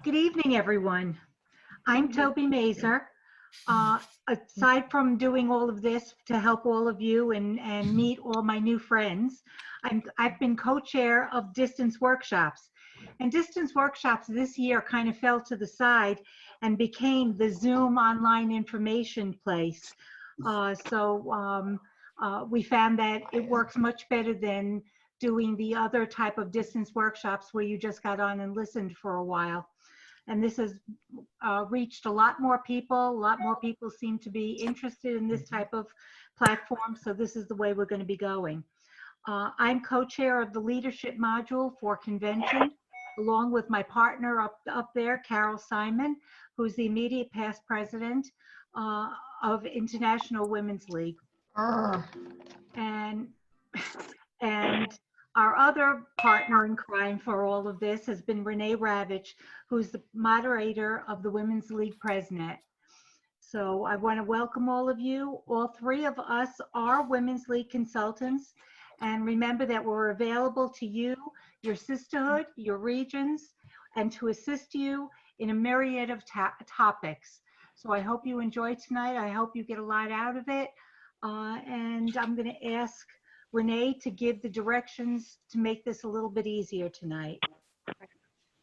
Good evening, everyone. I'm Toby Maser. Aside from doing all of this to help all of you and meet all my new friends, I've been co-chair of distance workshops. And distance workshops this year kind of fell to the side and became the Zoom online information place. We found that it works much better than doing the other type of distance workshops where you just got on and listened for a while. And this has reached a lot more people. A lot more people seem to be interested in this type of platform. So this is the way we're going to be going. I'm co-chair of the leadership module for convention, along with my partner up there, Carol Simon, who's the immediate past president of International Women's League. And our other partner in crime for all of this has been Renee Ravich, who's the moderator of the Women's League Presnet. So I want to welcome all of you. All three of us are Women's League consultants. And remember that we're available to you, your sisterhood, your regions, and to assist you in a myriad of topics. So I hope you enjoy tonight. I hope you get a lot out of it. And I'm going to ask Renee to give the directions to make this a little bit easier tonight.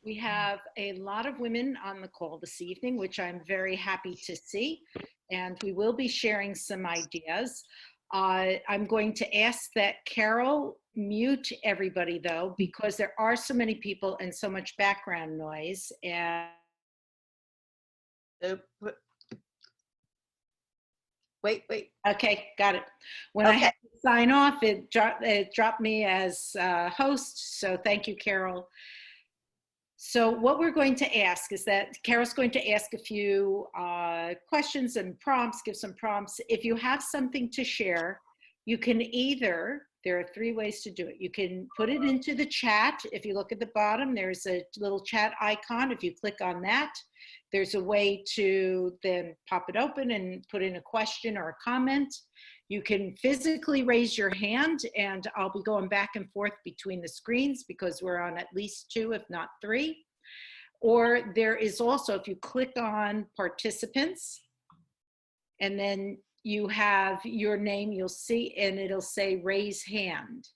We have a lot of women on the call this evening, which I'm very happy to see, and we will be sharing some ideas. I'm going to ask that Carol mute everybody though, because there are so many people and so much background noise. And Wait. Okay, got it. When I had to sign off, it dropped me as host, so thank you, Carol. So what we're going to ask is that Carol's going to ask a few questions and prompts, give some prompts. If you have something to share, you can either, there are three ways to do it. You can put it into the chat. If you look at the bottom, there's a little chat icon. If you click on that, there's a way to then pop it open and put in a question or a comment. You can physically raise your hand, and I'll be going back and forth between the screens because we're on at least two, if not three. Or there is also, if you click on participants, and then you have your name, you'll see, and it'll say raise hand.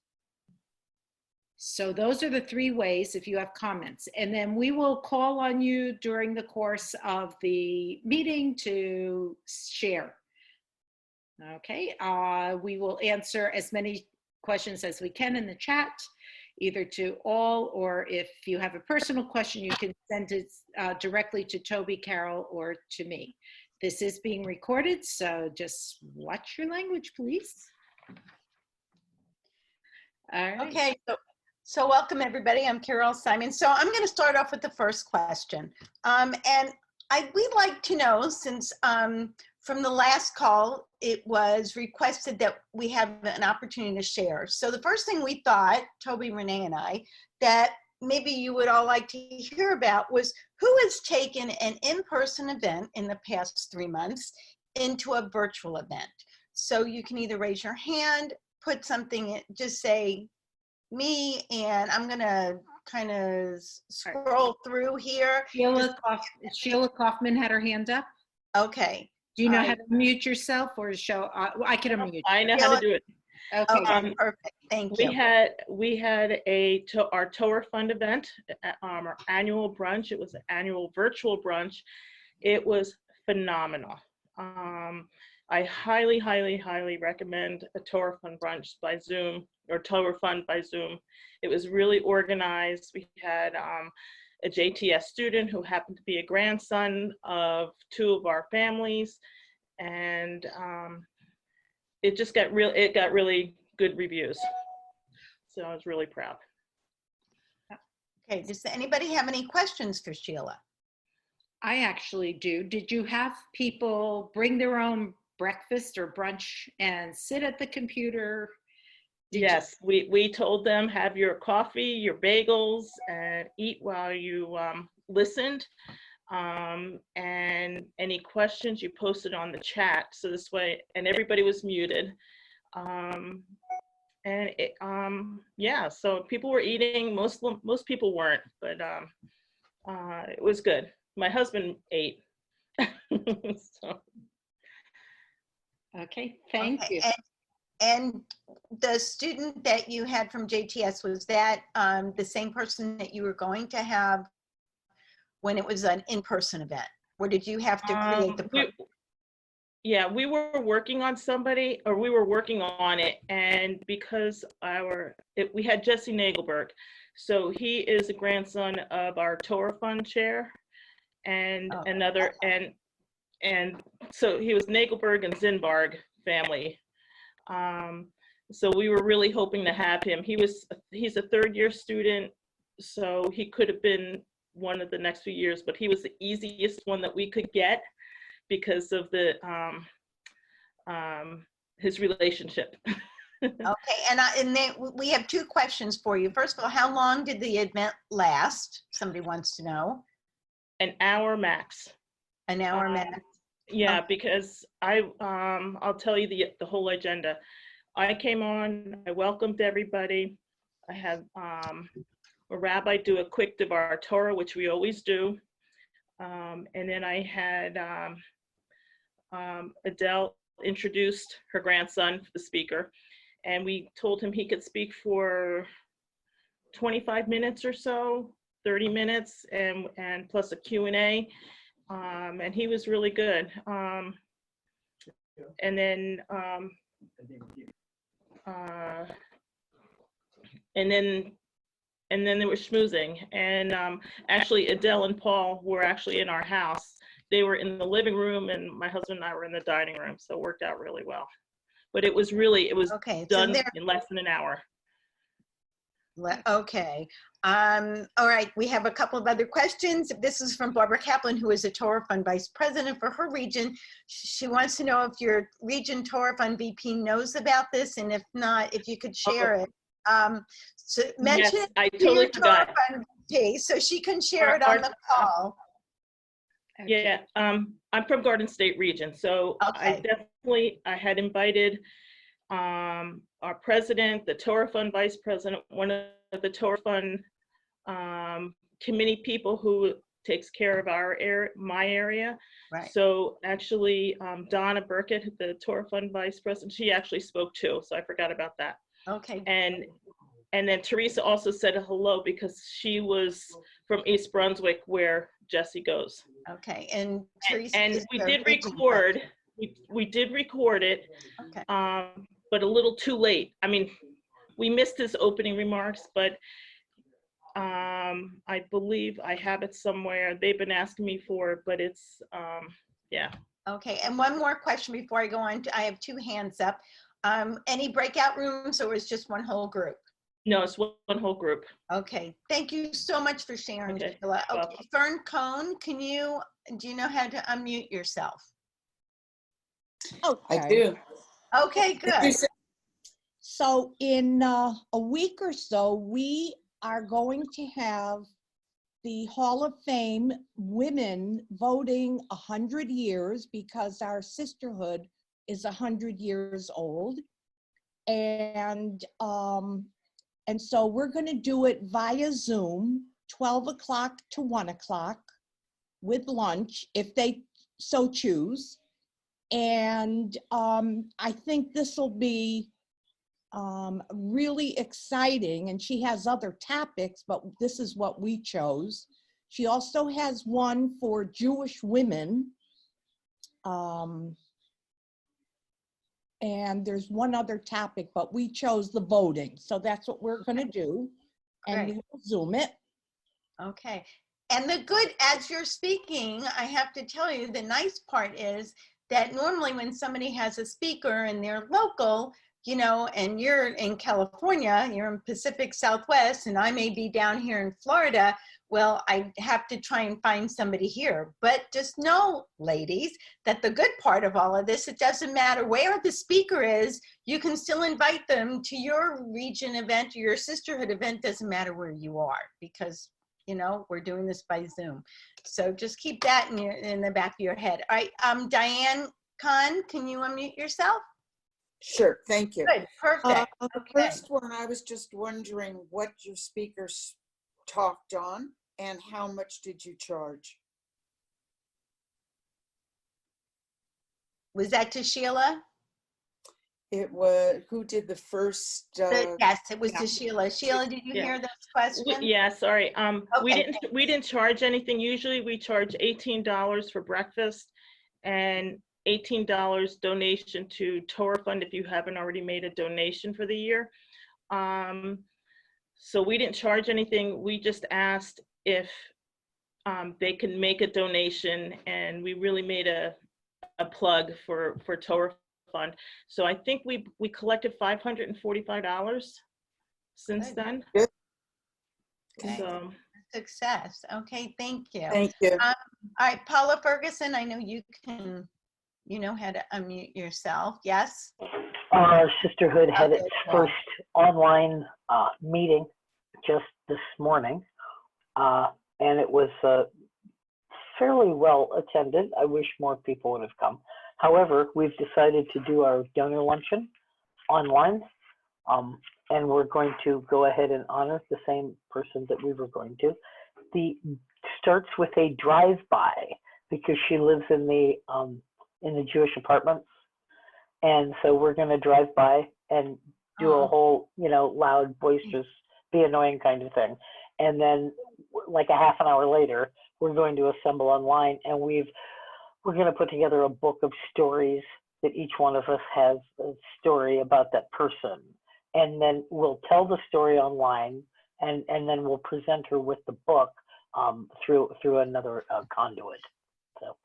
So those are the three ways if you have comments. And then we will call on you during the course of the meeting to share. Okay, we will answer as many questions as we can in the chat, either to all, or if you have a personal question, you can send it directly to Toby, Carol, or to me. This is being recorded, so just watch your language, please. All right. Okay, so welcome everybody. I'm Carol Simon. So I'm going to start off with the first question. We'd like to know, since from the last call, it was requested that we have an opportunity to share. So the first thing we thought, Toby, Renee, and I, that maybe you would all like to hear about was who has taken an in-person event in the past 3 months into a virtual event. So you can either raise your hand, put something, just say me, and I'm gonna kind of scroll through here. Sheila Kaufman had her hand up. Okay. Do you know how to mute yourself or show? I can unmute. I know how to do it. Okay. Perfect. Thank you. We had our Tower Fund event, our annual brunch. It was an annual virtual brunch. It was phenomenal. I highly, highly, highly recommend a Tower Fund brunch by Zoom, or Tower Fund by Zoom. It was really organized. We had a JTS student who happened to be a grandson of two of our families, and it just got really good reviews. So I was really proud. Okay, does anybody have any questions for Sheila? I actually do. Did you have people bring their own breakfast or brunch and sit at the computer? Yes, we told them have your coffee, your bagels, and eat while you listened. And any questions you posted on the chat. So this way, and everybody was muted. Yeah, so people were eating. Most people weren't, but It was good. My husband ate. So. Okay, thank you. And the student that you had from JTS, was that the same person that you were going to have when it was an in-person event? Or did you have to create the Yeah, we were working on somebody, or we were working on it, and because we had Jesse Nagelberg, so he is a grandson of our Torah Fund chair, and and so he was Nagelberg and Zinnbarg family. So we were really hoping to have him. He's a third-year student, so he could have been one of the next few years, but he was the easiest one that we could get because of the his relationship. Okay, and then we have two questions for you. First of all, how long did the event last? Somebody wants to know. An hour max. An hour max. Yeah, Okay. because I'll tell you the whole agenda. I came on, I welcomed everybody. I had a rabbi do a quick Devar Torah, which we always do. And then I had Adele introduced her grandson, the speaker, and we told him he could speak for 25 minutes or so, 30 minutes, and plus a Q&A. And he was really good. And then they were schmoozing, and actually Adele and Paul were actually in our house. They were in the living room, and my husband and I were in the dining room, so it worked out really well. But it was okay, done in less than an hour. Okay. All right, we have a couple of other questions. This is from Barbara Kaplan, who is a Torah Fund Vice President for her region. She wants to know if your region Torah Fund VP knows about this, and if not, if you could share it. So mention Yes, I it to your totally forgot. Torah Fund VP so she can share it on the call. Yeah, I'm from Garden State region, so Okay. I had invited our president, the Torah Fund vice president, one of the Torah Fund committee people who takes care of my area. Right. So actually, Donna Burkett, the Torah Fund vice president, she actually spoke too, so I forgot about that. Okay. And then Teresa also said hello because she was from East Brunswick, where Jesse goes. Okay, and Teresa, and we did record. We did record it, okay. But a little too late. I mean, we missed his opening remarks, but I believe I have it somewhere. They've been asking me for it, but it's yeah. Okay, and one more question before I go on. I have two hands up. Any breakout rooms, or is just one whole group? No, it's one whole group. Okay, thank you so much for sharing, Okay. Sheila. Okay, Fern Cohen, do you know how to unmute yourself? Okay. I do. Okay, good. So in a week or so, we are going to have the Hall of Fame women voting 100 years because our sisterhood is 100 years old. And so we're going to do it via Zoom, 12 o'clock to 1 o'clock with lunch, if they so choose. And I think this will be really exciting. And she has other topics, but this is what we chose. She also has one for Jewish women. And there's one other topic, but we chose the voting. So that's what we're going to do. And Great. we'll Zoom it. Okay. And the good, as you're speaking, I have to tell you, the nice part is that normally when somebody has a speaker and they're local, you know, and you're in California, you're in Pacific Southwest, and I may be down here in Florida, well, I have to try and find somebody here. But just know, ladies, that the good part of all of this, it doesn't matter where the speaker is, you can still invite them to your region event or your sisterhood event, doesn't matter where you are, because, you know, we're doing this by Zoom. So just keep that in the back of your head. All right, Diane Kahn, can you unmute yourself? Sure, thank you. Good, perfect. The Okay. first one, I was just wondering what your speakers talked on. and how much did you charge? Was that to Sheila? It was, who did the first? Yes, it was yeah. to Sheila. Sheila, did you Yeah. hear those questions? Yeah, sorry. Okay. We didn't charge anything. Usually we charge $18 for breakfast and $18 donation to Torah Fund if you haven't already made a donation for the year. So we didn't charge anything. We just asked if they can make a donation, and we really made a plug for Torah Fund. So I think we collected $545 since Good. then. Good. Okay. So Success. Okay, thank you. Thank you. All right, Paula Ferguson, I know you know how to unmute yourself. Yes? Our sisterhood had Okay, its well. first online meeting just this morning, and it was fairly well attended. I wish more people would have come. However, we've decided to do our donor luncheon online, and we're going to go ahead and honor the same person that we were going to. The starts with a drive-by because she lives in the Jewish apartments, and so we're going to drive by and do a whole, loud, boisterous, be annoying kind of thing. And then like a half an hour later, we're going to assemble online, and we're going to put together a book of stories that each one of us has a story about that person. And then we'll tell the story online, and then we'll present her with the book through another conduit. So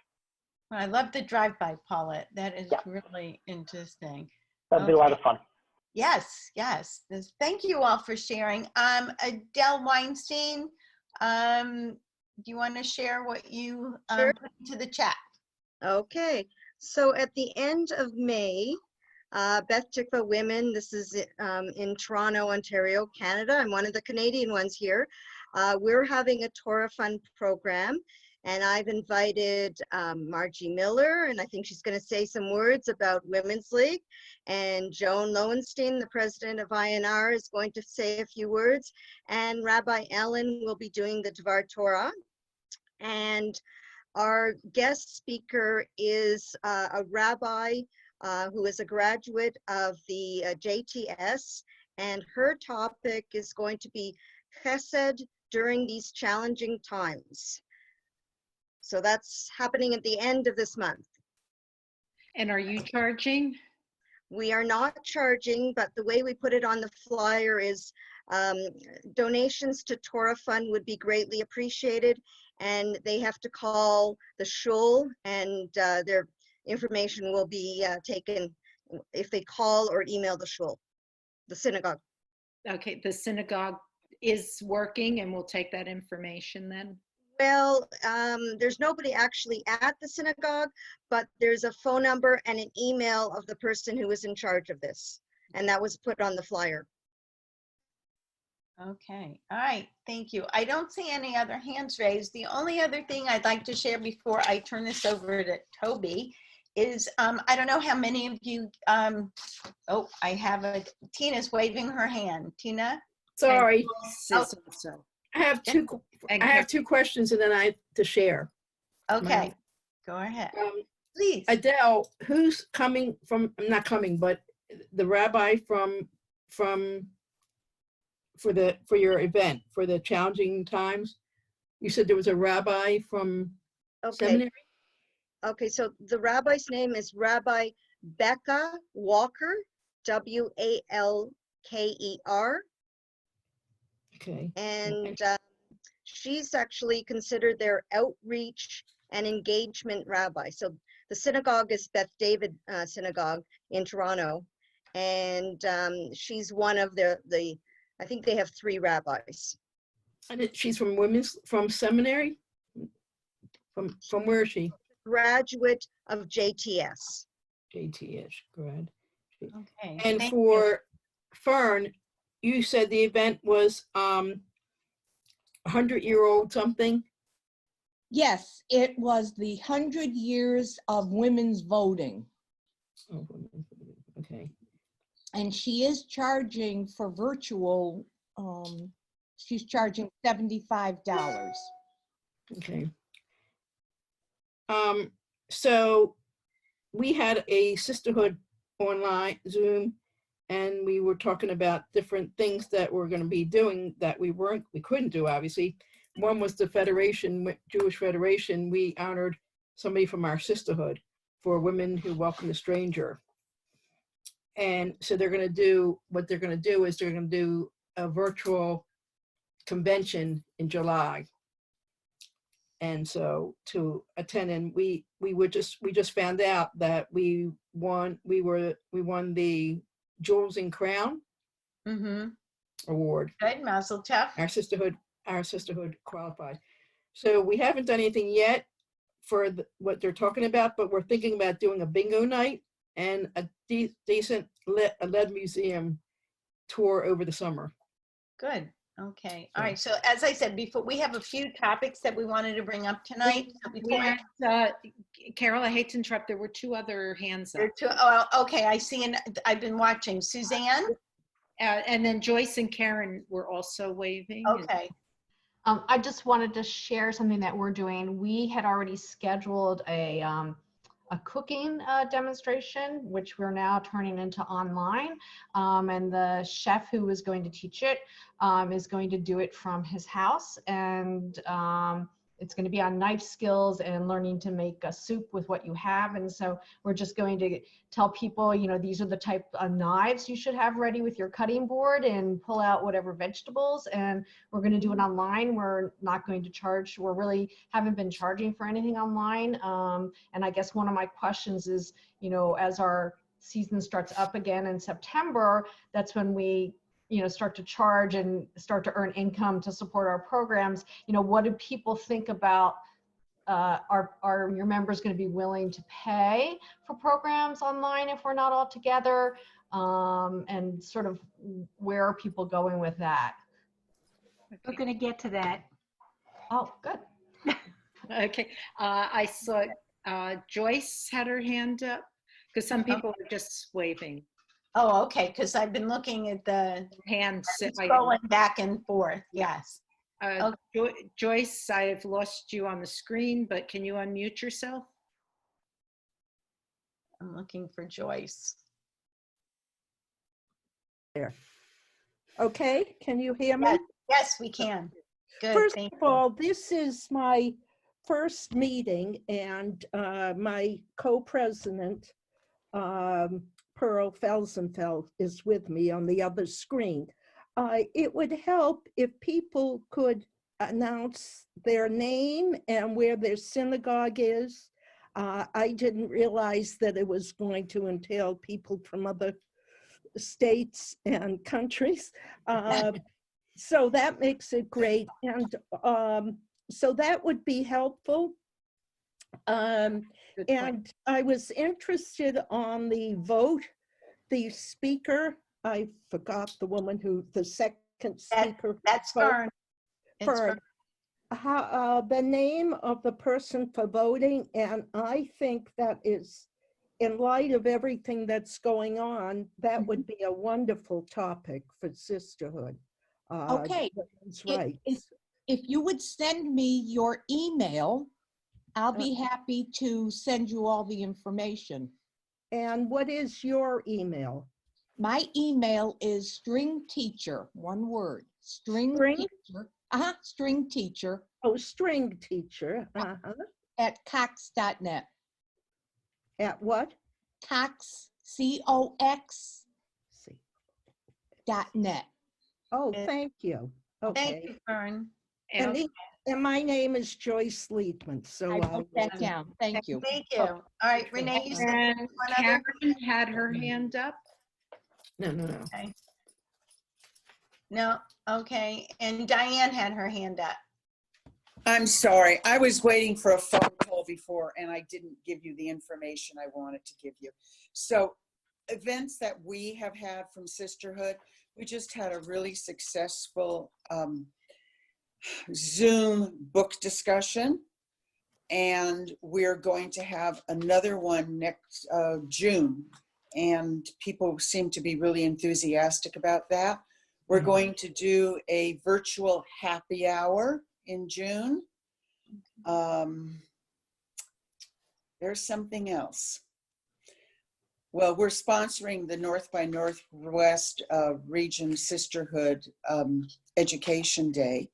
I love the drive-by, Paula. That is Yeah. really interesting. that'll be a lot of fun. Yes, yes. Thank you all for sharing. Adele Weinstein, do you want to share what you Sure. put into the chat? Okay, so at the end of May, Beth Tikva Women, this is in Toronto, Ontario, Canada. I'm one of the Canadian ones here. We're having a Torah Fund program, and I've invited Margie Miller, and I think she's going to say some words about Women's League. And Joan Lowenstein, the president of INR, is going to say a few words. And Rabbi Ellen will be doing the Dvar Torah. And our guest speaker is a rabbi who is a graduate of the JTS, and her topic is going to be Chesed during these challenging times. So that's happening at the end of this month. And are you charging? We are not charging, but the way we put it on the flyer is donations to Torah Fund would be greatly appreciated, and they have to call the shul, and their information will be taken if they call or email the shul, the synagogue. Okay, the synagogue is working and we'll take that information then. Well, there's nobody actually at the synagogue, but there's a phone number and an email of the person who is in charge of this, and that was put on the flyer. Okay, all right, thank you. I don't see any other hands raised. The only other thing I'd like to share before I turn this over to Toby is, I don't know how many of you, oh, I have Tina's waving her hand. Tina? Sorry, Oh. Also. I have two questions and then I have to share. Okay, go ahead, please. Adele, who's coming from, not coming, but the rabbi for your event, for the challenging times? You said there was a rabbi from seminary? Okay, so the rabbi's name is Rabbi Becca Walker, W-A-L-K-E-R. Okay. And she's actually considered their outreach and engagement rabbi. So the synagogue is Beth David Synagogue in Toronto. And she's one of the I think they have 3 rabbis. And she's from seminary? From where is she? Graduate of JTS. JTS, grad. Okay. And thank for Fern, you said the event was 100-year-old something? Yes, it was the 100 years of women's voting. Oh, okay. And she is charging for virtual she's charging $75. Okay. So we had a sisterhood online Zoom, and we were talking about different things that we're going to be doing that we couldn't do, obviously. One was the Federation, Jewish Federation. We honored somebody from our sisterhood for women who welcome a stranger. And so they're going to do, what they're going to do is they're going to do a virtual convention in July. And so to attend, and we just found out that we won the Jewels and Crown award. Good, Mazel Tov. Our sisterhood qualified. So we haven't done anything yet for what they're talking about, but we're thinking about doing a bingo night and a decent lead museum tour over the summer. Good. Okay. All right. So as I said before, we have a few topics that we wanted to bring up tonight. So before Carol, I hate to interrupt. There were two other hands up. oh, okay. I see. And I've been watching. Suzanne? And then Joyce and Karen were also waving. Okay. I just wanted to share something that we're doing. We had already scheduled a cooking demonstration, which we're now turning into online. And the chef who is going to teach it is going to do it from his house. And it's going to be on knife skills and learning to make a soup with what you have. And so we're just going to tell people, you know, these are the type of knives you should have ready with your cutting board, and pull out whatever vegetables. And we're going to do it online. We're not going to charge. We're really haven't been charging for anything online. And I guess one of my questions is, you know, as our season starts up again in September, that's when we, you know, start to charge and start to earn income to support our programs. You know, what do people think about, are your members going to be willing to pay for programs online if we're not all together? And sort of where are people going with that? We're going to get to that. Oh, good. Okay. I saw Joyce had her hand up because some people are just waving. Oh, okay. Because I've been looking at the Hands going back and forth. Yes. Joyce, I've lost you on the screen, but can you unmute yourself? I'm looking for Joyce. There. Okay, can you hear me? Yes, we can. Good. First thank of you. all, this is my first meeting, and my co-president, Pearl Felsenfeld, is with me on the other screen. It would help if people could announce their name and where their synagogue is. I didn't realize that it was going to entail people from other states and countries. So that makes it great. And so that would be helpful. And I was interested on the vote, the speaker, I forgot the woman who, the second speaker. That's Fern. Fern. The name of the person for voting, and I think that is, in light of everything that's going on, that would be a wonderful topic for sisterhood. Okay. Right. If you would send me your email, I'll be happy to send you all the information. And what is your email? My email is stringteacher, one word, string teacher. String teacher. Oh, string teacher. At cox.net. At what? Cox, C-O-X. .net. Oh, thank you. Okay. Thank you, Fern. And my name is Joyce Liebman. So I wrote that down. Thank you. Thank you. All right, Renee, you said And one Karen other? had her hand up. No. Okay. No, okay. And Diane had her hand up. I'm sorry. I was waiting for a phone call before and I didn't give you the information I wanted to give you. So events that we have had from Sisterhood, we just had a really successful Zoom book discussion. And we're going to have another one next June. And people seem to be really enthusiastic about that. We're going to do a virtual happy hour in June. There's something else. Well, we're sponsoring the North by Northwest Region Sisterhood Education Day,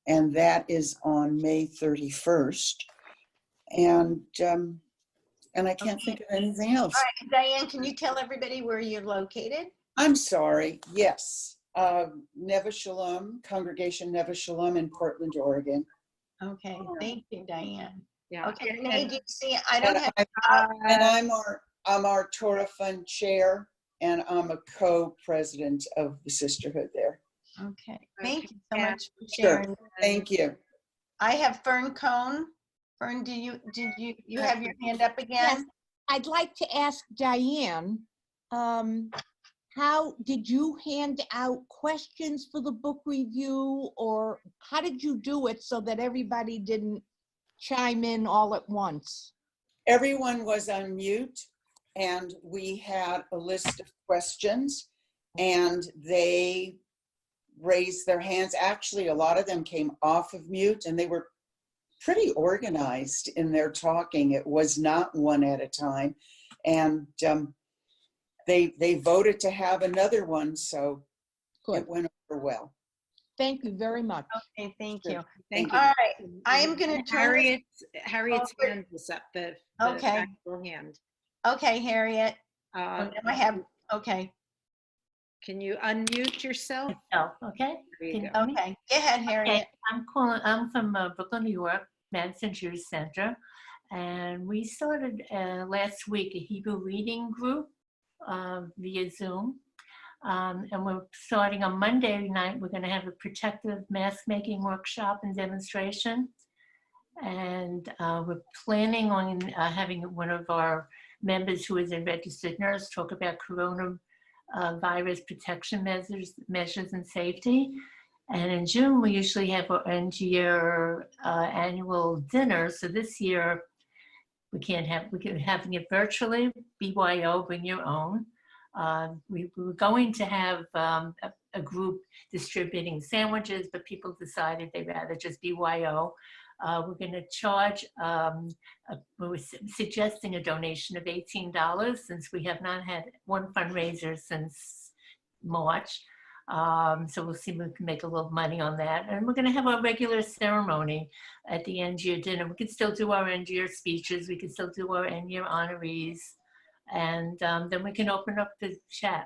and that is on May 31st. And I can't think of anything else. All right, Diane, can you tell everybody where you're located? I'm sorry. Yes, Neve Shalom, Congregation Neve Shalom in Portland, Oregon. Okay, thank you, Diane. Yeah. Okay, Renee, do you see? I don't have. And I'm our Torah Fund chair, and I'm a co-president of the sisterhood there. Okay, thank you so much for Sure. sharing. Thank you. I have Fern Cohen. Fern, did you have your hand up again? Yes, I'd like to ask Diane, how did you hand out questions for the book review, or how did you do it so that everybody didn't chime in all at once? Everyone was on mute, and we had a list of questions, and they raised their hands. Actually, a lot of them came off of mute, and they were pretty organized in their talking. It was not one at a time. And they voted to have another one, so Good. it went over well. Thank you very much. Okay, thank Sure. you. Thank All you. right, I am going to turn. Harriet's hand is up, the Okay. actual hand. Okay, Harriet. Uh, Now I have, okay, Can you unmute yourself? Oh, okay. There you Can you go. hear me? okay. Go ahead, Harriet. Okay, I'm from Brooklyn, New York, Madison Jewish Center. And we started last week a Hebrew reading group via Zoom. And we're starting on Monday night. We're going to have a protective mask making workshop and demonstration. And we're planning on having one of our members who is a registered nurse talk about coronavirus protection measures and safety. And in June, we usually have our end-year annual dinner. So this year, we're having it virtually, BYO, bring your own. We were going to have a group distributing sandwiches, but people decided they'd rather just BYO. We're going to charge, we were suggesting a donation of $18 since we have not had one fundraiser since March. So we'll see if we can make a little money on that. And we're going to have our regular ceremony at the end-year dinner. We can still do our end-year speeches. We can still do our end-year honorees. And then we can open up the chat.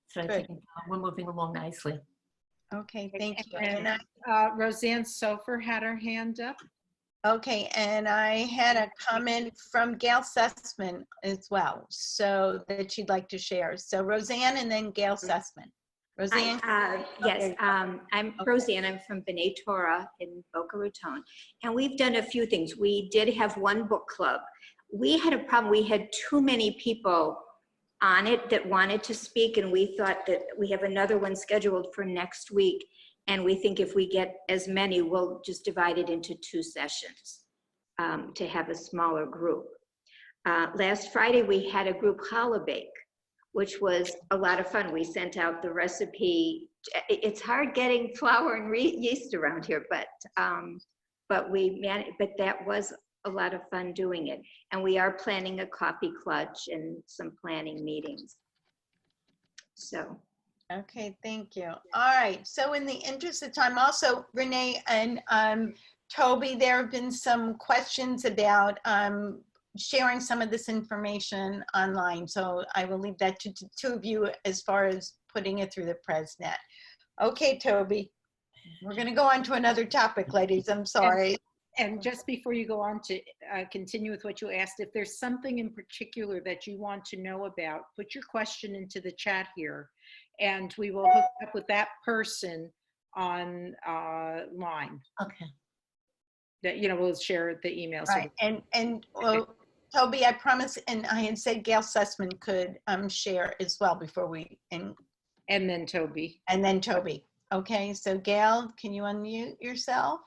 So I think we're moving along nicely. Okay, thank you. And Roseanne Sopher had her hand up. Okay, and I had a comment from Gail Sussman as well, so that she'd like to share. So Roseanne and then Gail Sussman. Roseanne? Yes, I'm Roseanne. I'm from B'nai Torah in Boca Raton. And we've done a few things. We did have one book club. We had a problem. We had too many people on it that wanted to speak, and we thought that we have another one scheduled for next week. And we think if we get as many, we'll just divide it into 2 sessions to have a smaller group. Last Friday, we had a group challah bake, which was a lot of fun. We sent out the recipe. It's hard getting flour and yeast around here, but we managed. But that was a lot of fun doing it. And we are planning a coffee clutch and some planning meetings. So. Okay, thank you. All right, so in the interest of time, also Renee and Toby, there have been some questions about sharing some of this information online. So I will leave that to 2 of you as far as putting it through the Presnet. Okay, Toby, we're gonna go on to another topic, ladies, I'm sorry. And just before you go on to continue with what you asked, if there's something in particular that you want to know about, put your question into the chat here, and we will hook up with that person on line. Okay. That, you know, we'll share the emails. Right, and well, Toby, I promise, and I had said Gail Sussman could share as well before we, and then Toby. And then Toby. Okay, so Gail, can you unmute yourself?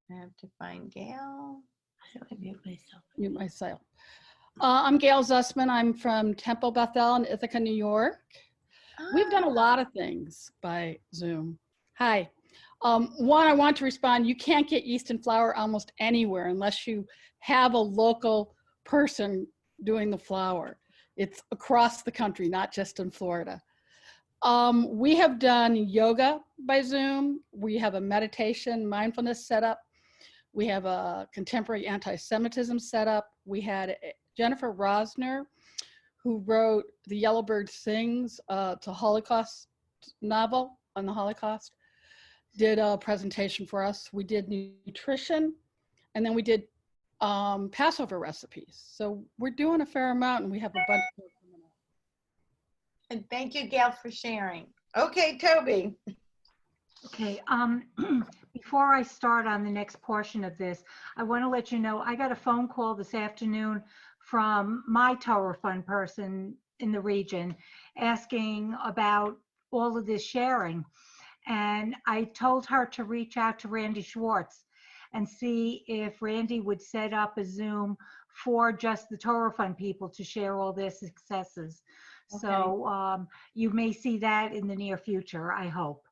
I have to find Gail. Mute myself. I'm Gail Zussman. I'm from Temple Bethel in Ithaca, New York. We've done a lot of things by Zoom. Hi. One, I want to respond. You can't get yeast and flour almost anywhere unless you have a local person doing the flour. It's across the country, not just in Florida. We have done yoga by Zoom. We have a meditation, mindfulness setup. We have a contemporary anti-Semitism setup. We had Jennifer Rosner, who wrote The Yellowbird Sings, it's a Holocaust novel on the Holocaust, did a presentation for us. We did nutrition, and then we did Passover recipes. So we're doing a fair amount, and we have a bunch of them coming up. And thank you, Gail, for sharing. Okay, Toby. Okay, before I start on the next portion of this, I want to let you know I got a phone call this afternoon from my Torah Fund person in the region asking about all of this sharing. And I told her to reach out to Randy Schwartz and see if Randy would set up a Zoom for just the Torah Fund people to share all their successes. Okay. So you may see that in the near future, I hope,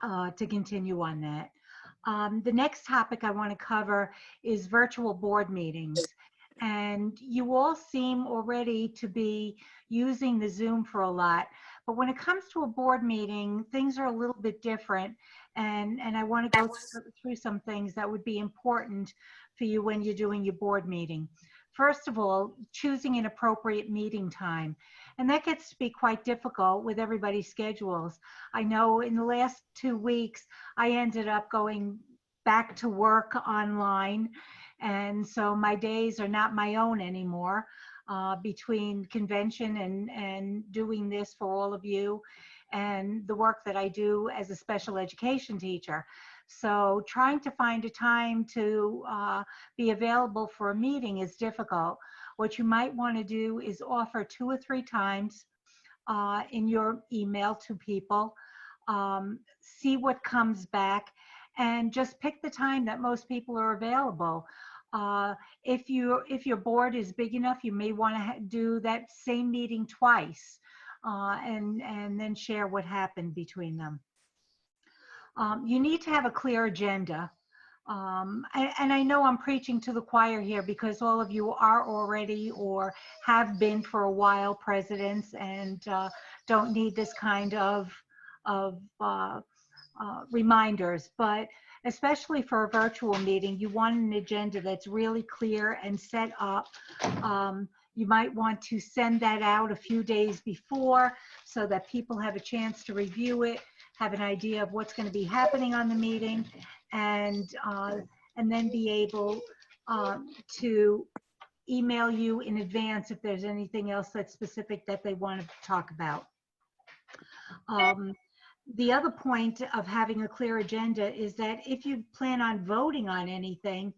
to continue on that. The next topic I want to cover is virtual board meetings. And you all seem already to be using the Zoom for a lot. But when it comes to a board meeting, things are a little bit different. And I want to go through some things that would be important for you when you're doing your board meeting. First of all, choosing an appropriate meeting time. And that gets to be quite difficult with everybody's schedules. I know in the last 2 weeks, I ended up going back to work online. And so my days are not my own anymore between convention and doing this for all of you and the work that I do as a special education teacher. So trying to find a time to be available for a meeting is difficult. What you might want to do is offer 2 or 3 times in your email to people, see what comes back, and just pick the time that most people are available. If your board is big enough, you may want to do that same meeting twice and then share what happened between them. You need to have a clear agenda. And I know I'm preaching to the choir here because all of you are already or have been for a while presidents and don't need this kind of reminders, but especially for a virtual meeting, you want an agenda that's really clear and set up. You might want to send that out a few days before so that people have a chance to review it, have an idea of what's going to be happening on the meeting, and then be able to email you in advance if there's anything else that's specific that they want to talk about. The other point of having a clear agenda is that if you plan on voting on anything,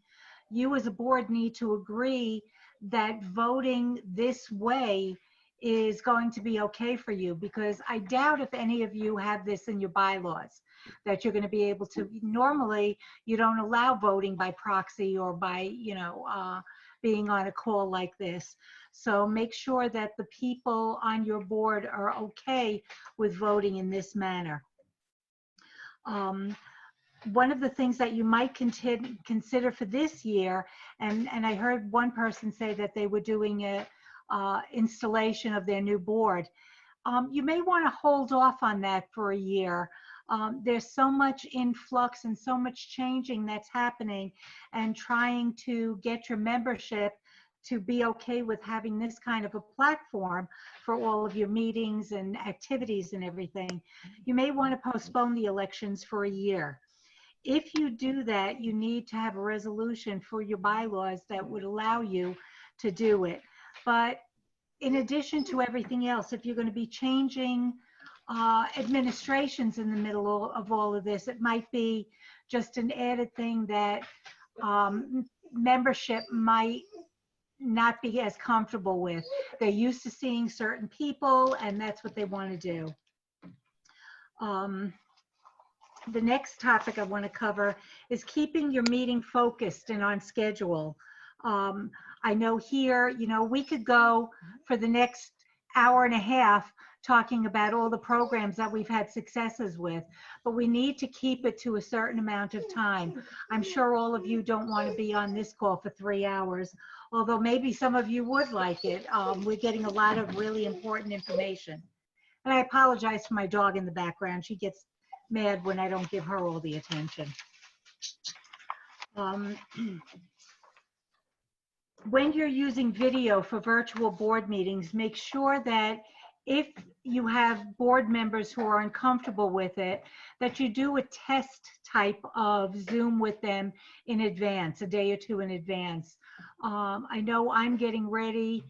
you as a board need to agree that voting this way is going to be okay for you, because I doubt if any of you have this in your bylaws that you're going to be able to. Normally, you don't allow voting by proxy or by, being on a call like this. So make sure that the people on your board are okay with voting in this manner. One of the things that you might consider for this year, and I heard one person say that they were doing a installation of their new board. You may want to hold off on that for a year. There's so much influx and so much changing that's happening, and trying to get your membership to be okay with having this kind of a platform for all of your meetings and activities and everything. You may want to postpone the elections for a year. If you do that, you need to have a resolution for your bylaws that would allow you to do it. But in addition to everything else, if you're going to be changing administrations in the middle of all of this, it might be just an added thing that membership might not be as comfortable with. They're used to seeing certain people, and that's what they want to do. The next topic I want to cover is keeping your meeting focused and on schedule. I know here, we could go for the next hour and a half talking about all the programs that we've had successes with, but we need to keep it to a certain amount of time. I'm sure all of you don't want to be on this call for 3 hours, although maybe some of you would like it. We're getting a lot of really important information. And I apologize for my dog in the background. She gets mad when I don't give her all the attention. When you're using video for virtual board meetings, make sure that if you have board members who are uncomfortable with it, that you do a test type of Zoom with them in advance, a day or two in advance. I know I'm getting ready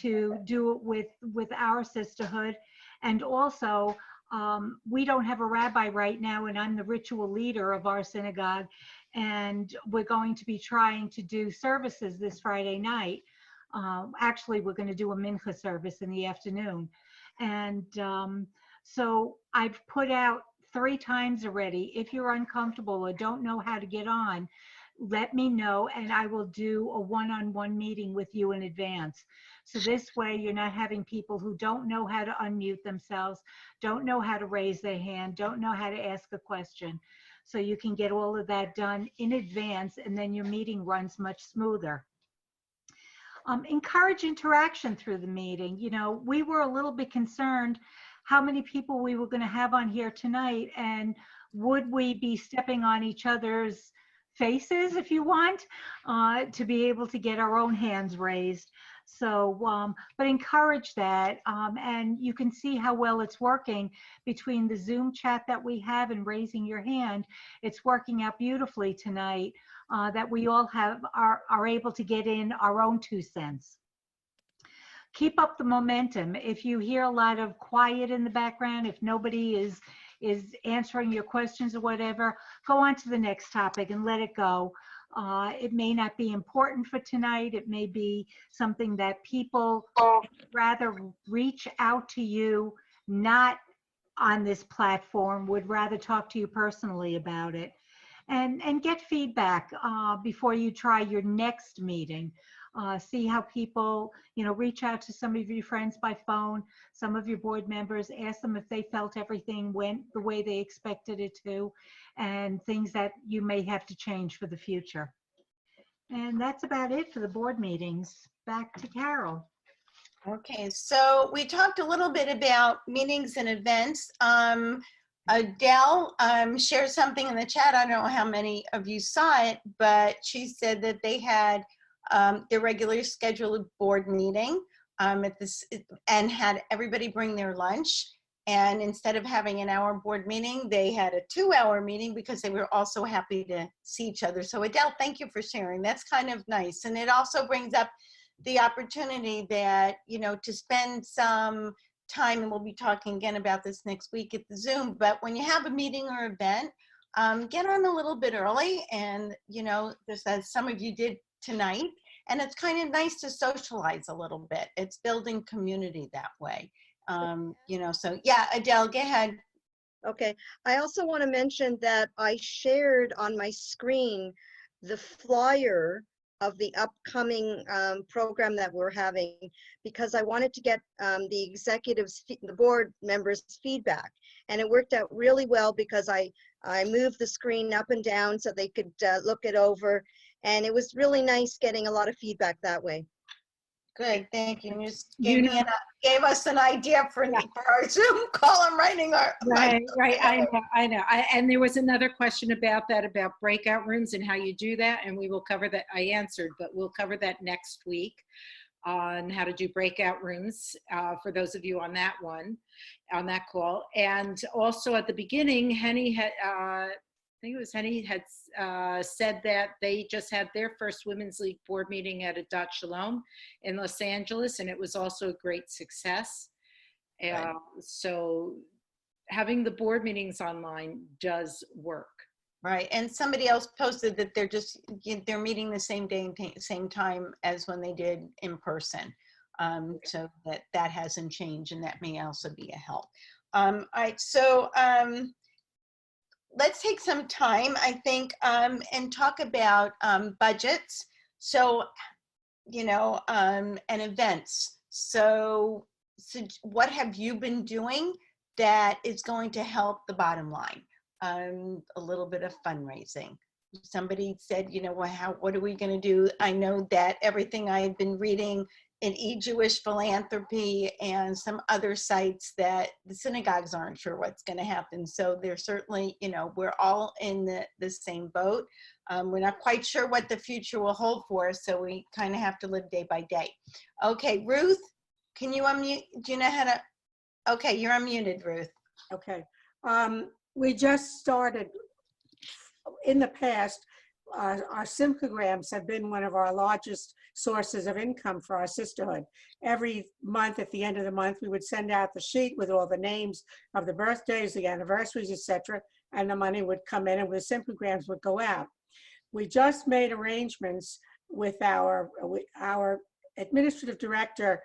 to do it with our sisterhood. And also, we don't have a rabbi right now, and I'm the ritual leader of our synagogue. And we're going to be trying to do services this Friday night. Actually, we're going to do a mincha service in the afternoon. And so I've put out 3 times already. If you're uncomfortable or don't know how to get on, let me know, and I will do a one-on-one meeting with you in advance. So this way you're not having people who don't know how to unmute themselves, don't know how to raise their hand, don't know how to ask a question. So you can get all of that done in advance, and then your meeting runs much smoother. Encourage interaction through the meeting. You know, we were a little bit concerned how many people we were going to have on here tonight, and would we be stepping on each other's faces, if you want, to be able to get our own hands raised. So, but encourage that, and you can see how well it's working between the Zoom chat that we have and raising your hand. It's working out beautifully tonight, that we all are able to get in our own 2 cents. Keep up the momentum. If you hear a lot of quiet in the background, if nobody is answering your questions or whatever, go on to the next topic and let it go. It may not be important for tonight. It may be something that people rather reach out to you, not on this platform, would rather talk to you personally about it. And get feedback before you try your next meeting. See how people, you know, reach out to some of your friends by phone, some of your board members, ask them if they felt everything went the way they expected it to, and things that you may have to change for the future. And that's about it for the board meetings. Back to Carol. Okay, so we talked a little bit about meetings and events. Adele shared something in the chat. I don't know how many of you saw it, but she said that they had their regularly scheduled board meeting and had everybody bring their lunch. And instead of having an hour board meeting, they had a 2-hour meeting because they were also happy to see each other. So Adele, thank you for sharing. That's kind of nice. And it also brings up the opportunity that, you know, to spend some time, and we'll be talking again about this next week at the Zoom, but when you have a meeting or event, get on a little bit early, and, you know, just as some of you did tonight, and it's kind of nice to socialize a little bit. It's building community that way. You know, so yeah, Adele, go ahead. Okay, I also want to mention that I shared on my screen the flyer of the upcoming program that we're having, because I wanted to get the executives, the board members' feedback. And it worked out really well because I moved the screen up and down so they could look it over. And it was really nice getting a lot of feedback that way. Good, thank you. You just gave us an idea for our Zoom call. I'm writing our right. I know. And there was another question about that, about breakout rooms and how you do that, and we will cover that. I answered, but we'll cover that next week on how to do breakout rooms for those of you on that call. And also at the beginning, Henny had. I think it was Henny had said that they just had their first Women's League board meeting at Adat Shalom in Los Angeles, and it was also a great success. Right. So having the board meetings online does work. Right, and somebody else posted that they're meeting the same day and same time as when they did in person. So that hasn't changed, and that may also be a help. All right, so let's take some time, I think, and talk about budgets. So, you know, and events. So what have you been doing that is going to help the bottom line? A little bit of fundraising. Somebody said, you know, what are we going to do? I know that everything I had been reading in E-Jewish Philanthropy and some other sites that the synagogues aren't sure what's going to happen. So they're certainly, you know, we're all in the same boat. We're not quite sure what the future will hold for us, so we kind of have to live day by day. Okay, Ruth, can you unmute? Do you know how to? Okay, you're unmuted, Ruth. Okay. We just started. In the past, our symphograms have been one of our largest sources of income for our sisterhood. Every month, at the end of the month, we would send out the sheet with all the names of the birthdays, the anniversaries, etc., and the money would come in and the symphograms would go out. We just made arrangements with our administrative director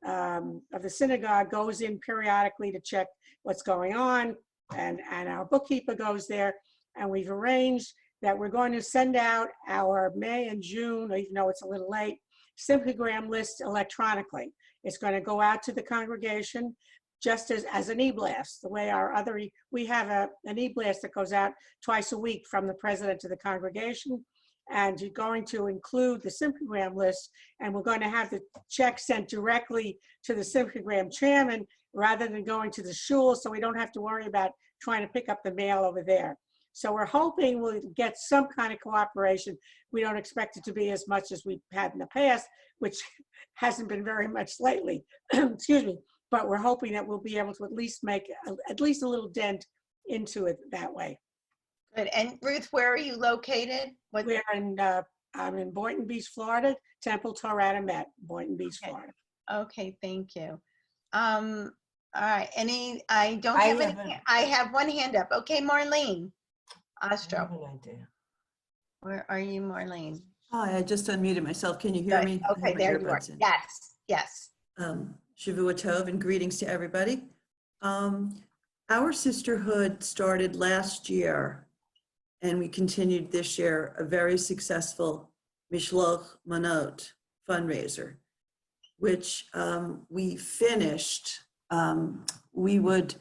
of the synagogue goes in periodically to check what's going on, and our bookkeeper goes there, and we've arranged that we're going to send out our May and June, even though it's a little late, symphogram list electronically. It's going to go out to the congregation just as an e-blast, the way our other, we have an e-blast that goes out twice a week from the president to the congregation, and you're going to include the symphogram list, and we're going to have the check sent directly to the symphogram chairman rather than going to the shul, so we don't have to worry about trying to pick up the mail over there. So we're hoping we'll get some kind of cooperation. We don't expect it to be as much as we've had in the past, which hasn't been very much lately. Excuse me. But we're hoping that we'll be able to at least make at least a little dent into it that way. Good. And Ruth, where are you located? We're in, I'm in Boynton Beach, Florida, Temple Torata Met, Boynton Beach, Florida. Okay, thank you. All right, I don't have any, I have one hand up. Okay, Marlene Ostro. I have an idea. Where are you, Marlene? Hi, I just unmuted myself. Can you hear Good. me? Okay, there you are. Yes, yes. Shavua Tov and greetings to everybody. Our sisterhood started last year and we continued this year a very successful Mishloch Manot fundraiser, which we finished. We would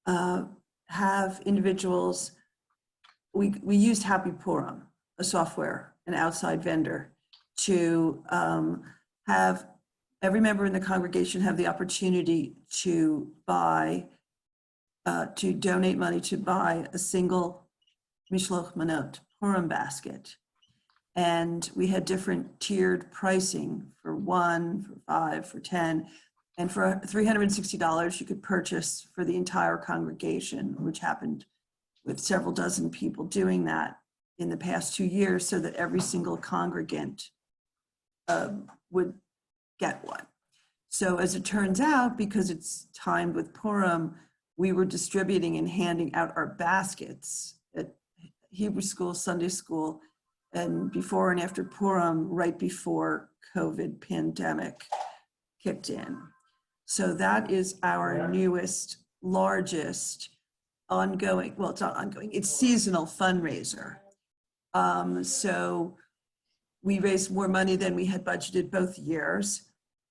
have individuals, we used Happy Purim, a software, an outside vendor, to have every member in the congregation have the opportunity to buy, to donate money to buy a single Mishloch Manot Purim basket. And we had different tiered pricing for 1, for 5, for 10. And for $360, you could purchase for the entire congregation, which happened with several dozen people doing that in the past 2 years, so that every single congregant would get one. So as it turns out, because it's timed with Purim, we were distributing and handing out our baskets at Hebrew school, Sunday school, and before and after Purim, right before COVID pandemic kicked in. So that is our newest, largest ongoing, well, it's not ongoing, it's seasonal fundraiser. So we raised more money than we had budgeted both years.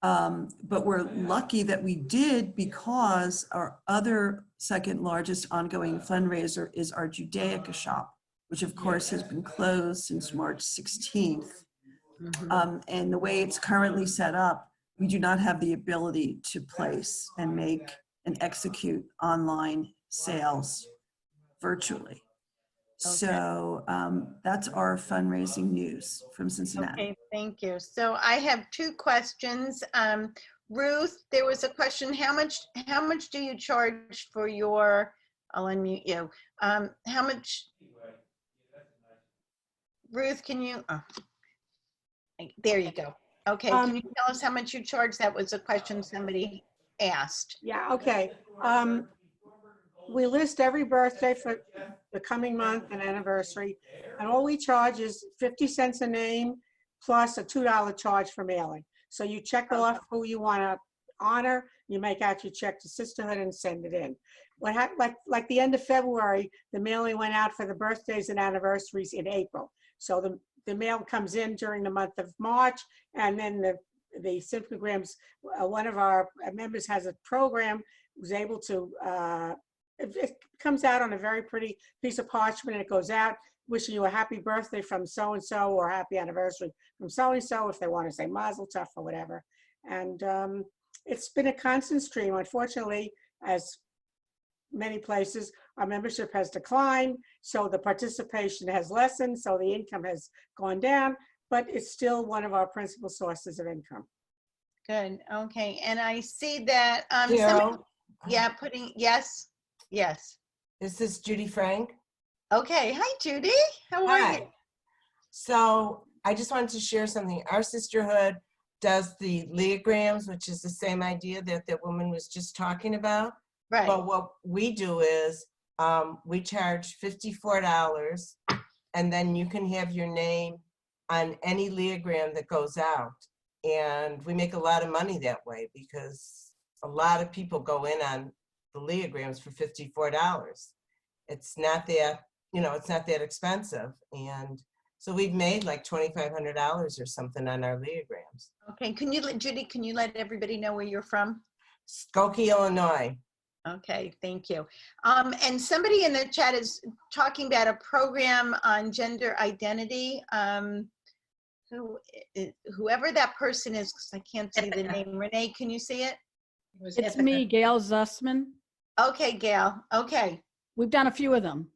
But we're lucky that we did, because our other second largest ongoing fundraiser is our Judaica shop, which of course has been closed since March 16th. And the way it's currently set up, we do not have the ability to place and make and execute online sales virtually. Okay. So that's our fundraising news from Cincinnati. Okay, thank you. So I have 2 questions. Ruth, there was a question, how much do you charge for your, I'll unmute you. How much, Ruth, can you, oh, there you go. Okay, can you tell us how much you charge? That was a question somebody asked. Yeah, okay. We list every birthday for the coming month and anniversary, and all we charge is 50 cents a name plus a $2 charge for mailing. So you check off who you want to honor, you make out your check to Sisterhood and send it in. What happened, like the end of February, the mailing went out for the birthdays and anniversaries in April. So the mail comes in during the month of March, and then the symphograms, one of our members has a program, was able to, it comes out on a very pretty piece of parchment, and it goes out wishing you a happy birthday from so-and-so or happy anniversary from so-and-so if they want to say mazel tov or whatever. And it's been a constant stream. Unfortunately, as many places, our membership has declined, so the participation has lessened, so the income has gone down, but it's still one of our principal sources of income. Good. Okay. And I see that Carol? yes. This is Judy Frank. Okay. Hi, Judy. How are you? So I just wanted to share something. Our sisterhood does the leograms, which is the same idea that that woman was just talking about. Right. But what we do is we charge $54, and then you can have your name on any leogram that goes out. And we make a lot of money that way because a lot of people go in on the leograms for $54. It's not that, it's not that expensive. And so we've made like $2,500 or something on our leograms. Okay. Judy, can you let everybody know where you're from? Skokie, Illinois. Okay, thank you. And somebody in the chat is talking about a program on gender identity. Whoever that person is, because I can't see the name. Renee, can you see it? It's me, Gail Zussman. Okay, Gail. Okay. We've done a few of them,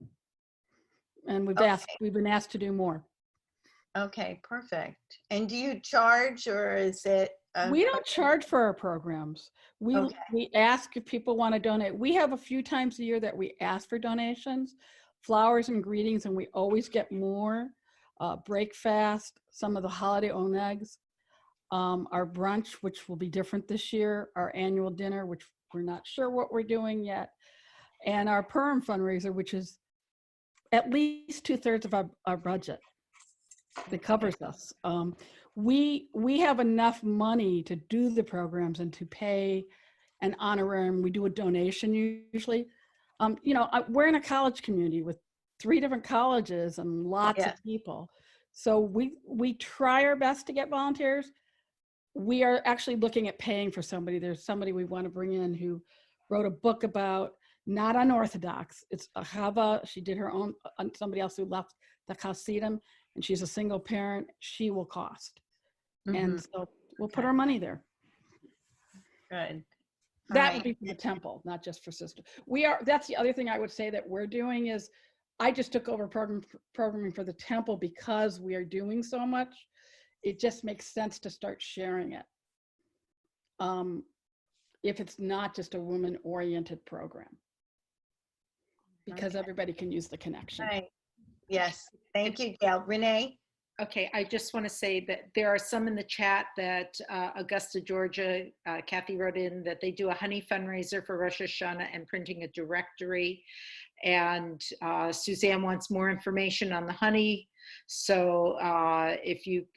and we've been asked to do more. Okay, perfect. And do you charge, or is it? We don't charge for our programs. We ask if people want to donate. We have a few times a year that we ask for donations, flowers and greetings, and we always get more. Breakfast, some of the holiday onegs, our brunch, which will be different this year, our annual dinner, which we're not sure what we're doing yet, and our Purim fundraiser, which is at least 2/3 of our budget that covers us. We have enough money to do the programs and to pay an honorarium. We do a donation usually. We're in a college community with 3 different colleges and lots of people. So we try our best to get volunteers. We are actually looking at paying for somebody. There's somebody we want to bring in who wrote a book about not unorthodox. It's a Chava. She did her own, somebody else who left the Hasidim, and she's a single parent. She will cost. And so we'll put our money there. Good. That would be for the temple, not just for sister. That's the other thing I would say that we're doing is I just took over programming for the temple because we are doing so much. It just makes sense to start sharing it. If it's not just a woman-oriented program, because everybody can use the connection. Right. Yes. Thank you, Gail. Renee? Okay, I just want to say that there are some in the chat that Augusta, Georgia, Cathy wrote in that they do a honey fundraiser for Rosh Hashanah and printing a directory. And Suzanne wants more information on the honey. So if you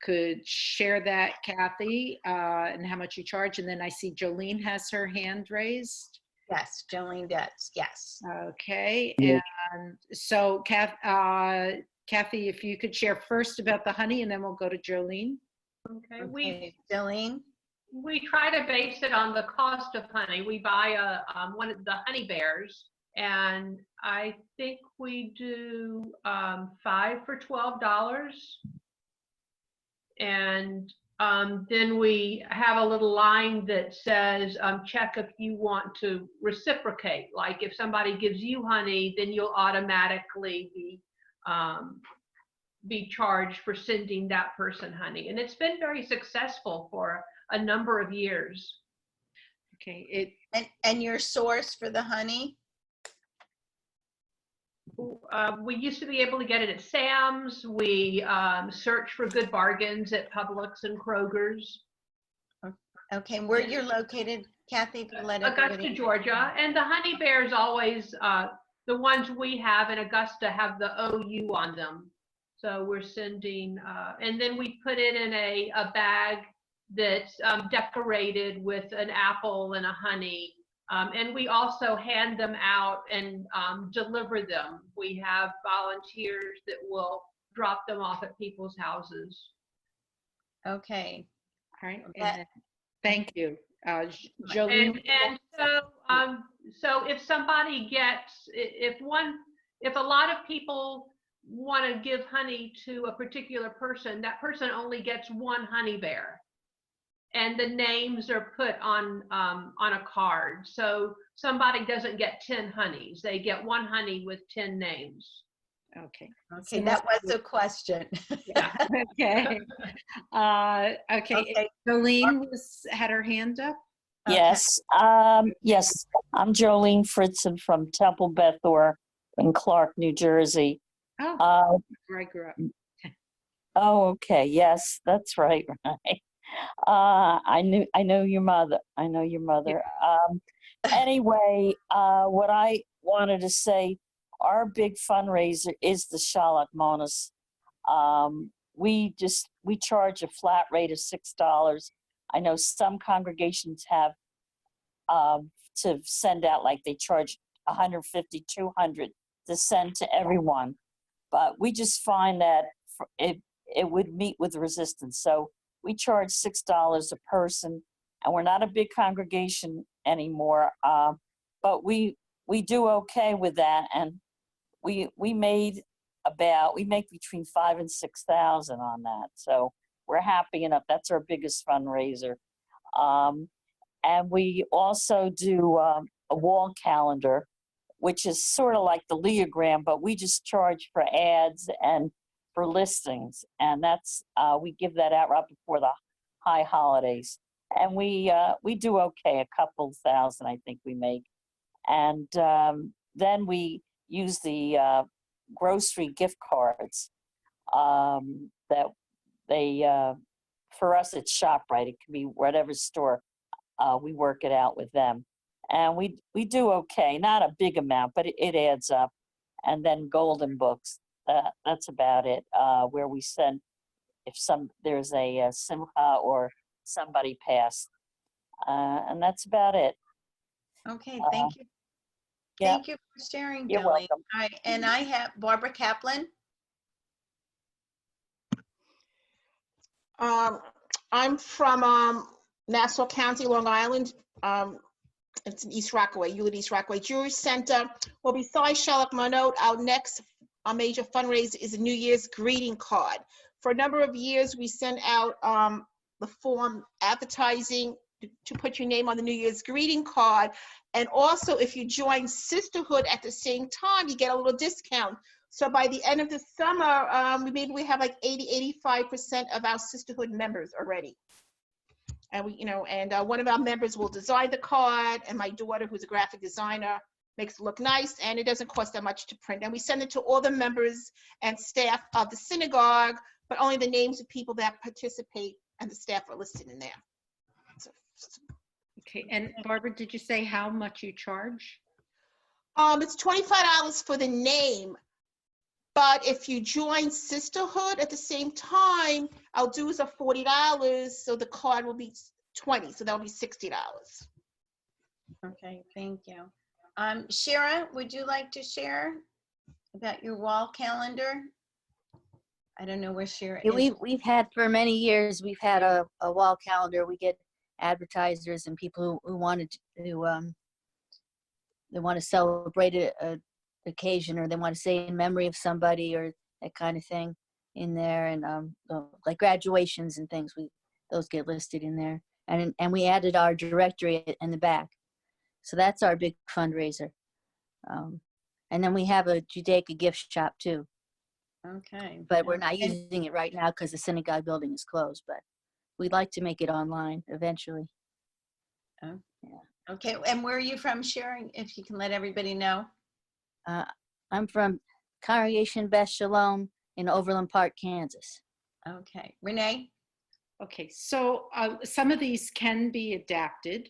could share that, Cathy, and how much you charge. And then I see Jolene has her hand raised. Yes, Jolene does. Yes. Okay. And so Cathy, if you could share first about the honey, and then we'll go to Jolene. Okay, Jolene. We try to base it on the cost of honey. We buy one of the honey bears, and I think we do 5 for $12. And then we have a little line that says, check if you want to reciprocate. Like if somebody gives you honey, then you'll automatically be charged for sending that person honey. And it's been very successful for a number of years. Okay. And your source for the honey? We used to be able to get it at Sam's. We search for good bargains at Publix and Kroger's. Okay, where you're located, Cathy? Augusta, Georgia. And the honey bears always, the ones we have in Augusta have the OU on them. So we're sending, and then we put it in a bag that's decorated with an apple and a honey. And we also hand them out and deliver them. We have volunteers that will drop them off at people's houses. Okay. All right. Okay. Thank you. Jolene? And so if somebody gets, if a lot of people want to give honey to a particular person, that person only gets one honey bear. And the names are put on a card. So somebody doesn't get 10 honeys. They get one honey with 10 names. Okay. Okay, that was the question. Yeah. Okay. Okay. Jolene had her hand up. Yes. Yes. I'm Jolene Fritzen from Temple Bethor in Clark, New Jersey. Oh, where I grew up. Oh, okay. Yes, that's right. Right. I know your mother. I know your mother. Anyway, what I wanted to say, our big fundraiser is the Shalak Monas. We charge a flat rate of $6. I know some congregations have to send out, like they charge $150, $200 to send to everyone. But we just find that it would meet with resistance. So we charge $6 a person, and we're not a big congregation anymore. But we do okay with that, and we make between 5,000 and 6,000 on that. So we're happy enough. That's our biggest fundraiser. And we also do a wall calendar, which is sort of like the Leogram, but we just charge for ads and for listings. And that's, we give that out right before the high holidays. And we do okay, a couple thousand, I think we make. And then we use the grocery gift cards that they, for us, it's ShopRite. It can be whatever store. We work it out with them. And we do okay, not a big amount, but it adds up. And then golden books, that's about it, where we send if there's a simcha or somebody passed. And that's about it. Okay, thank you. Yeah. Thank you for sharing, You're Jolene. welcome. All right, and I have Barbara Kaplan. I'm from Nassau County, Long Island. It's in East Rockaway, Hewlett East Rockaway Jewish Center. Well, besides Shalak Manot, our next major fundraiser is a New Year's greeting card. For a number of years, we sent out the form advertising to put your name on the New Year's greeting card. And also, if you join Sisterhood at the same time, you get a little discount. So by the end of the summer, maybe we have like 85% of our Sisterhood members already. And one of our members will design the card, and my daughter, who's a graphic designer, makes it look nice, and it doesn't cost that much to print. And we send it to all the members and staff of the synagogue, but only the names of people that participate and the staff are listed in there. Okay, and Barbara, did you say how much you charge? It's $25 for the name, but if you join Sisterhood at the same time, our dues are $40, so the card will be $20, so that'll be $60. Okay, thank you. Shira, would you like to share about your wall calendar? I don't know where Shira is. Yeah, we've had for many years, we've had a wall calendar. We get advertisers and people who wanted to they want to celebrate a occasion, or they want to say in memory of somebody, or that kind of thing in there. And like graduations and things, those get listed in there. And we added our directory in the back. So that's our big fundraiser. And then we have a Judaica gift shop too. Okay. But we're not using it right now because the synagogue building is closed, but we'd like to make it online eventually. Oh, yeah. Okay, and where are you from, Sharon, if you can let everybody know? I'm from Congregation Beth Shalom in Overland Park, Kansas. Okay. Renee? Okay, so some of these can be adapted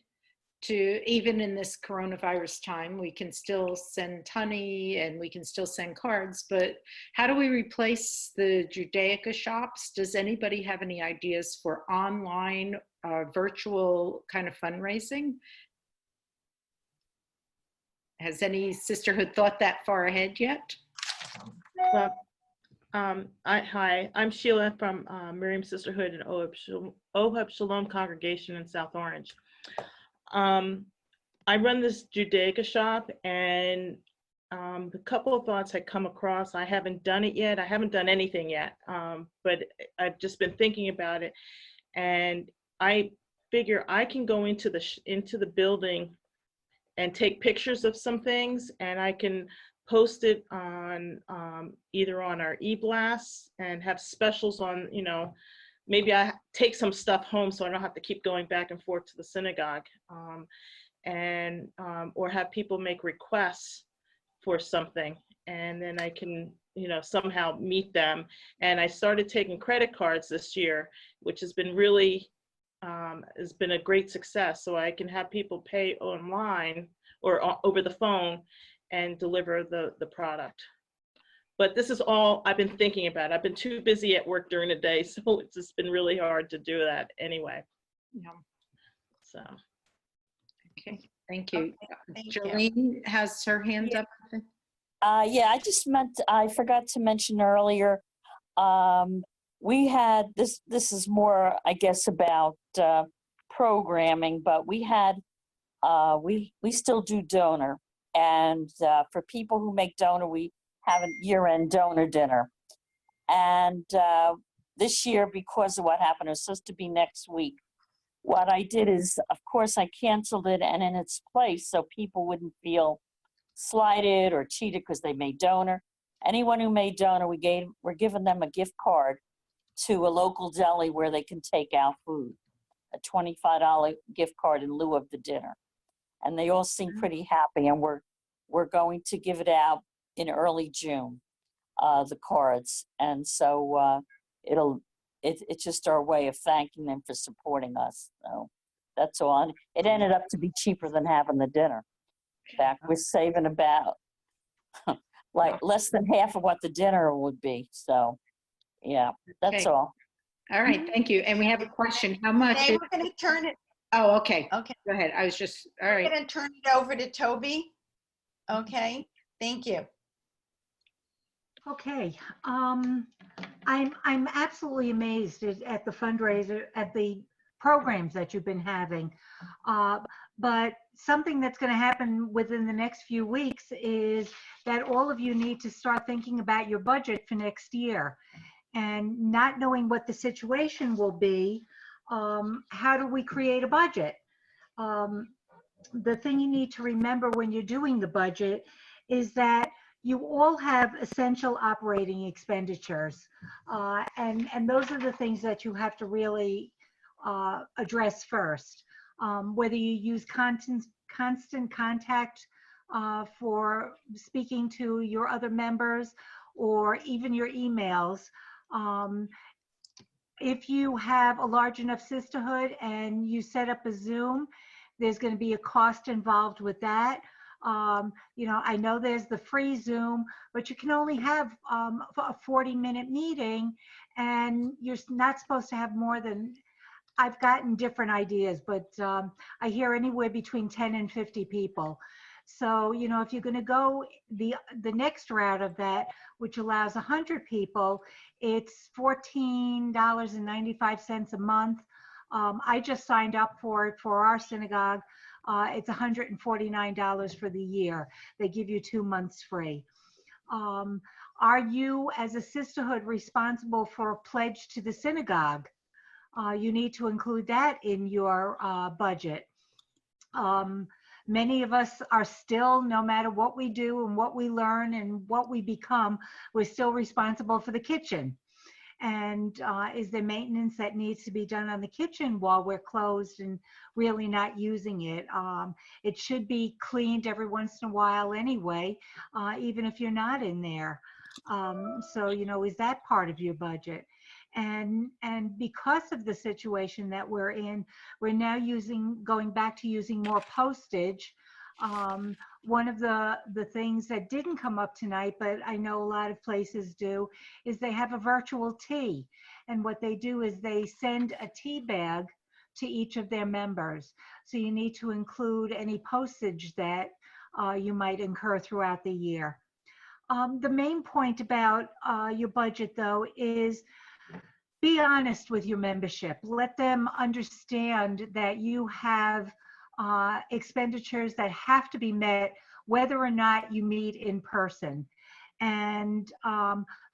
to, even in this coronavirus time, we can still send honey and we can still send cards, but how do we replace the Judaica shops? Does anybody have any ideas for online virtual kind of fundraising? Has any sisterhood thought that far ahead yet? Hi, I'm Sheila from Miriam Sisterhood and Ohab Shalom congregation in South Orange. I run this Judaica shop, and a couple of thoughts had come across. I haven't done it yet. I haven't done anything yet, but I've just been thinking about it, and I figure I can go into the building and take pictures of some things, and I can post it on either on our e-blasts and have specials on, maybe I take some stuff home so I don't have to keep going back and forth to the synagogue, or have people make requests for something, and then I can, somehow meet them. And I started taking credit cards this year, which has been really, has been a great success. So I can have people pay online or over the phone and deliver the product. But this is all I've been thinking about. I've been too busy at work during the day, so it's just been really hard to do that anyway. Yeah. So. Okay, thank you. Thank Jolene has her hand up. Yeah, I forgot to mention earlier, we had, this is more, I guess, about programming, but we had, we still do donor. And for people who make donor, we have a year-end donor dinner. And this year, because of what happened, it was supposed to be next week. What I did is, of course, I canceled it, and in its place, so people wouldn't feel slighted or cheated because they made donor. Anyone who made donor, we're giving them a gift card to a local deli where they can take out food, a $25 gift card in lieu of the dinner. And they all seem pretty happy, and we're going to give it out in early June, the cards. And so it's just our way of thanking them for supporting us. So that's all. And it ended up to be cheaper than having the dinner. In fact, we're saving about like less than half of what the dinner would be. So yeah, that's Okay. all. All right, thank you. And we have a question. How much? Okay, we're going to turn it. Oh, okay. Okay. Go ahead. I was just, all We're right. going to turn it over to Toby. Okay, thank you. Okay, I'm absolutely amazed at the fundraiser, at the programs that you've been having. But something that's going to happen within the next few weeks is that all of you need to start thinking about your budget for next year. And not knowing what the situation will be, how do we create a budget? The thing you need to remember when you're doing the budget is that you all have essential operating expenditures. And those are the things that you have to really address first. Whether you use constant contact for speaking to your other members or even your emails. If you have a large enough sisterhood and you set up a Zoom, there's going to be a cost involved with that. I know there's the free Zoom, but you can only have a 40-minute meeting, and you're not supposed to have more than, I've gotten different ideas, but I hear anywhere between 10 and 50 people. So, if you're going to go the next route of that, which allows 100 people, it's $14.95 a month. I just signed up for it for our synagogue. It's $149 for the year. They give you 2 months free. Are you, as a sisterhood, responsible for a pledge to the synagogue? You need to include that in your budget. Many of us are still, no matter what we do and what we learn and what we become, we're still responsible for the kitchen. And is there maintenance that needs to be done on the kitchen while we're closed and really not using it? It should be cleaned every once in a while anyway, even if you're not in there. So, is that part of your budget? And because of the situation that we're in, we're now going back to using more postage. One of the things that didn't come up tonight, but I know a lot of places do, is they have a virtual tea. And what they do is they send a tea bag to each of their members. So you need to include any postage that you might incur throughout the year. The main point about your budget, though, is be honest with your membership. Let them understand that you have expenditures that have to be met, whether or not you meet in person. And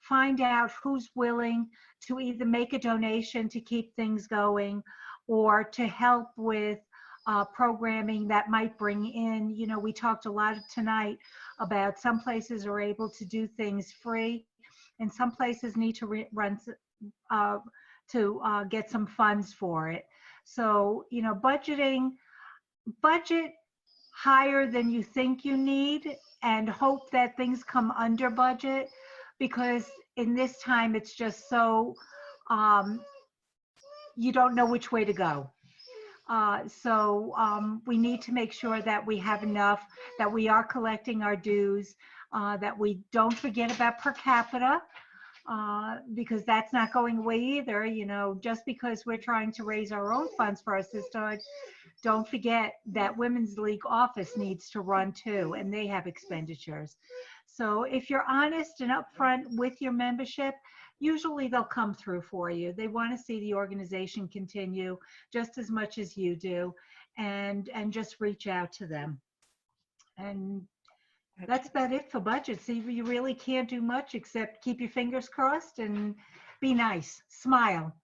find out who's willing to either make a donation to keep things going or to help with programming that might bring in, you know, we talked a lot tonight about some places are able to do things free and some places need to get some funds for it. So, you know, budget higher than you think you need and hope that things come under budget, because in this time it's just so you don't know which way to go. We need to make sure that we have enough, that we are collecting our dues, that we don't forget about per capita, because that's not going away either. You know, just because we're trying to raise our own funds for our sisterhood, don't forget that Women's League office needs to run too, and they have expenditures. So if you're honest and upfront with your membership, usually they'll come through for you. They want to see the organization continue just as much as you do, and just reach out to them. And that's about it for budgets. You really can't do much except keep your fingers crossed and be nice, smile.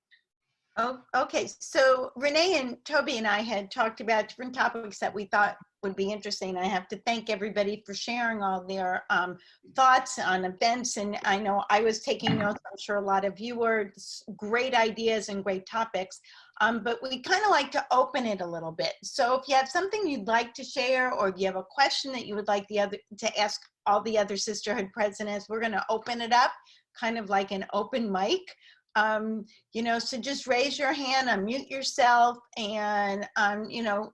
Oh, okay. So Renee and Toby and I had talked about different topics that we thought would be interesting. I have to thank everybody for sharing all their thoughts on events. And I know I was taking notes. I'm sure a lot of you were. Great ideas and great topics. But we kind of like to open it a little bit. So if you have something you'd like to share, or if you have a question that you would like to ask all the other sisterhood presidents, we're going to open it up, kind of like an open mic. You know, so just raise your hand, unmute yourself, and, you know,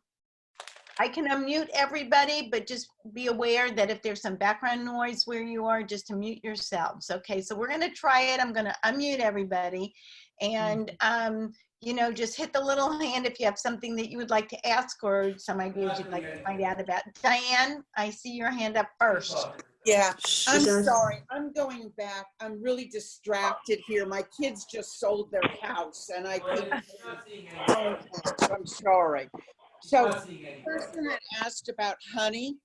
I can unmute everybody, but just be aware that if there's some background noise where you are, just to mute yourselves. Okay, so we're going to try it. I'm going to unmute everybody, and, you know, just hit the little hand if you have something that you would like to ask or some ideas you'd like to find out about. Diane, I see your hand up first. Yeah, I'm sorry. I'm going back. I'm really distracted here. My kids just sold their house and I couldn't. I'm sorry. So the person that asked about honey,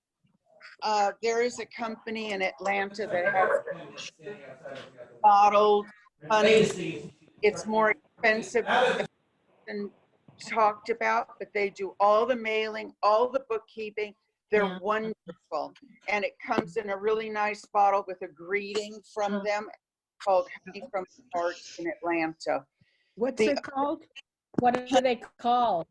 there is a company in Atlanta that has bottled honey. It's more expensive than talked about, but they do all the mailing, all the bookkeeping. They're wonderful. And it comes in a really nice bottle with a greeting from them called Honey from the Heart in Atlanta. What's it called? What are they called?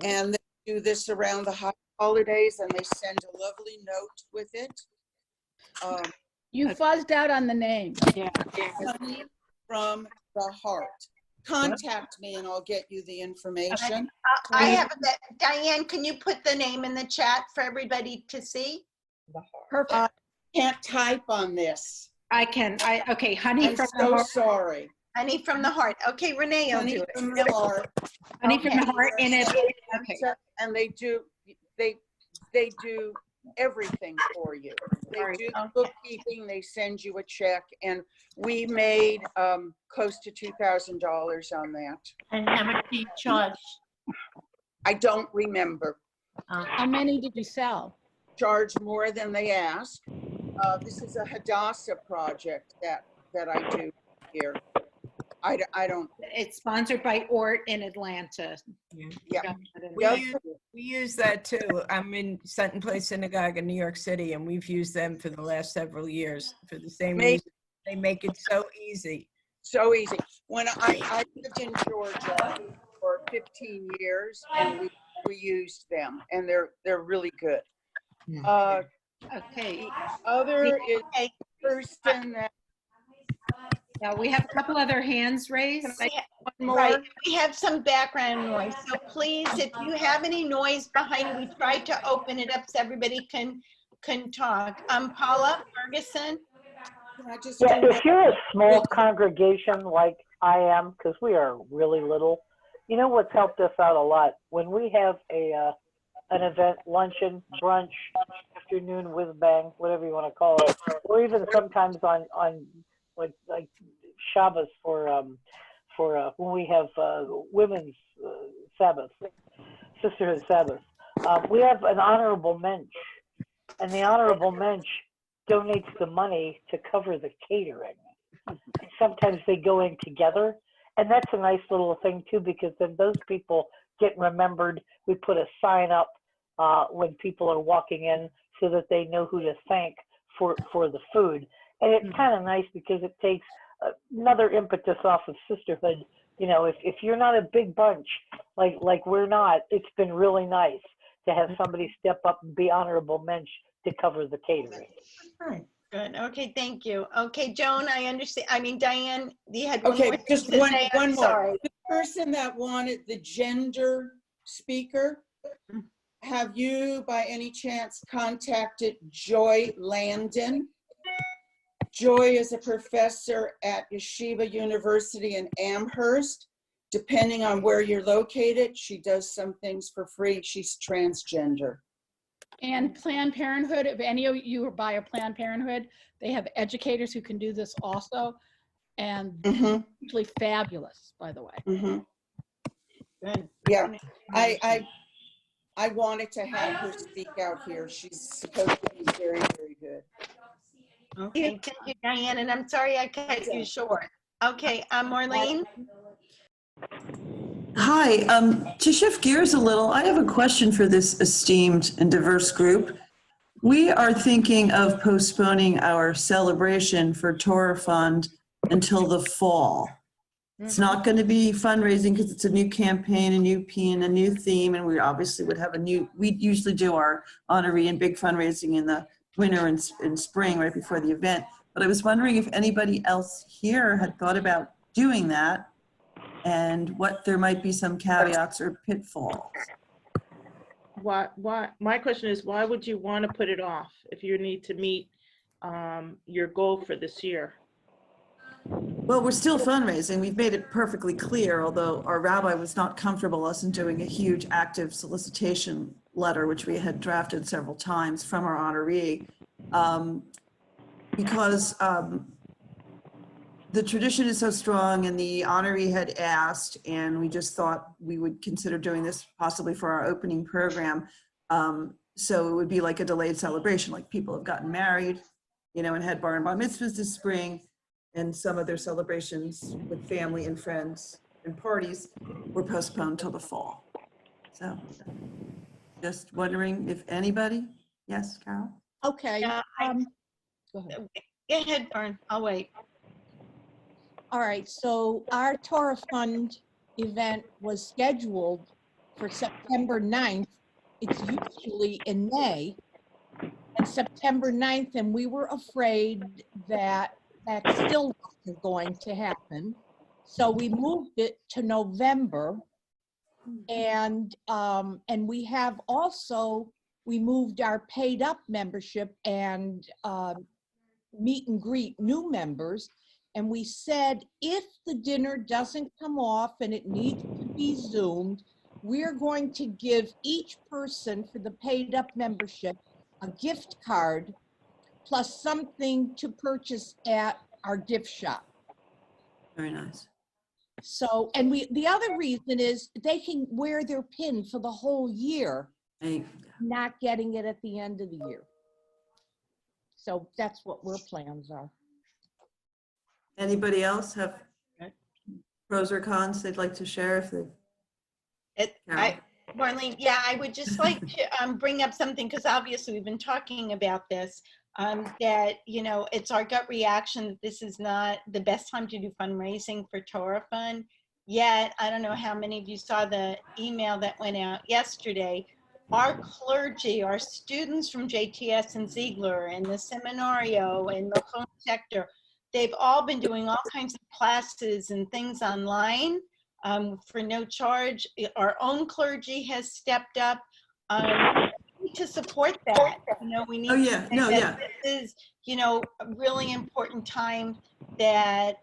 And they do this around the holidays and they send a lovely note with it. You fuzzed out on the name. Yeah. Honey from the Heart. Contact me and I'll get you the information. I have that. Diane, can you put the name in the chat for everybody to see? Perfect. Can't type on this. I can. Okay, Honey I'm from so the Heart. Sorry. Honey from the Heart. Okay, Renee, I'll Honey do it. from the Heart. Honey from the Heart in it. Okay. And they do everything for you. They do bookkeeping, they send you a check, and we made close to $2,000 on that. And how much do you charge? I don't remember. How many did you sell? Charge more than they ask. This is a Hadassah project that I do here. I don't. It's sponsored by Ort in Atlanta. Yeah. We use that too. I'm in Sutton Place Synagogue in New York City, and we've used them for the last several years for the same reason. They make it so easy. So easy. When I lived in Georgia for 15 years, and we used them, and they're really good. Okay. The other is a person that. Now we have a couple other hands raised. One more. Right. We have some background noise, so please, if you have any noise behind you, we tried to open it up so everybody can talk. Paula Ferguson. Yeah, if you're a small congregation like I am, because we are really little, you know what's helped us out a lot? When we have an event, luncheon, brunch, afternoon whiz bang, whatever you want to call it, or even sometimes on like Shabbos for when we have women's Sabbath, Sisterhood Sabbath. We have an honorable mensch, and the honorable mensch donates the money to cover the catering. Sometimes they go in together, and that's a nice little thing too, because then those people get remembered. We put a sign up when people are walking in so that they know who to thank for the food. And it's kind of nice because it takes another impetus off of sisterhood. You know, if you're not a big bunch like we're not, it's been really nice to have somebody step up and be honorable mensch to cover the catering. Right. Good. Okay, thank you. Okay, Joan, I understand. I mean, Diane, you had one Okay, more thing just to one say. I'm more. sorry. The person that wanted the gender speaker, have you by any chance contacted Joy Landon? Joy is a professor at Yeshiva University in Amherst. Depending on where you're located, she does some things for free. She's transgender. And Planned Parenthood, if any of you are by a Planned Parenthood, they have educators who can do this also. And usually fabulous, by the way. Good. Yeah, I wanted to have her speak out here. She's supposed to be very, very good. Okay, thank you, Diane, and I'm sorry I cut you short. Okay, Marlene? Hi, to shift gears a little, I have a question for this esteemed and diverse group. We are thinking of postponing our celebration for Torah Fund until the fall. It's not going to be fundraising because it's a new campaign, a new PN, a new theme, and we obviously would have we usually do our honoree and big fundraising in the winter and spring right before the event. But I was wondering if anybody else here had thought about doing that and what there might be some caveats or pitfalls. Why, my question is, why would you want to put it off if you need to meet your goal for this year? Well, we're still fundraising. We've made it perfectly clear, although our rabbi was not comfortable us in doing a huge active solicitation letter, which we had drafted several times from our honoree, because the tradition is so strong and the honoree had asked, and we just thought we would consider doing this possibly for our opening program. So it would be like a delayed celebration, like people have gotten married, you know, and had bar and bat mitzvahs this spring, and some of their celebrations with family and friends and parties were postponed till the fall. So just wondering if anybody, yes, Carol? Okay. Yeah, go ahead. Go ahead, Fern. I'll wait. All right, so our Torah Fund event was scheduled for September 9th. It's usually in May, and September 9th, and we were afraid that that's still not going to happen. So we moved it to November, and we have also, we moved our paid up membership and meet and greet new members. And we said, if the dinner doesn't come off and it needs to be Zoomed, we're going to give each person for the paid up membership a gift card plus something to purchase at our gift shop. Very nice. So, and the other reason is they can wear their pin for the whole year, not getting it at the end of the year. So that's what our plans are. Anybody else have pros or cons they'd like to share? If they, Marlene, yeah, I would just like to bring up something, because obviously we've been talking about this, that, you know, it's our gut reaction that this is not the best time to do fundraising for Torah Fund. Yet, I don't know how many of you saw the email that went out yesterday. Our clergy, our students from JTS and Ziegler and the Seminario and the home sector, they've all been doing all kinds of classes and things online for no charge. Our own clergy has stepped up. We need to support that. You know, we need to say that this is, you know, a really important time, that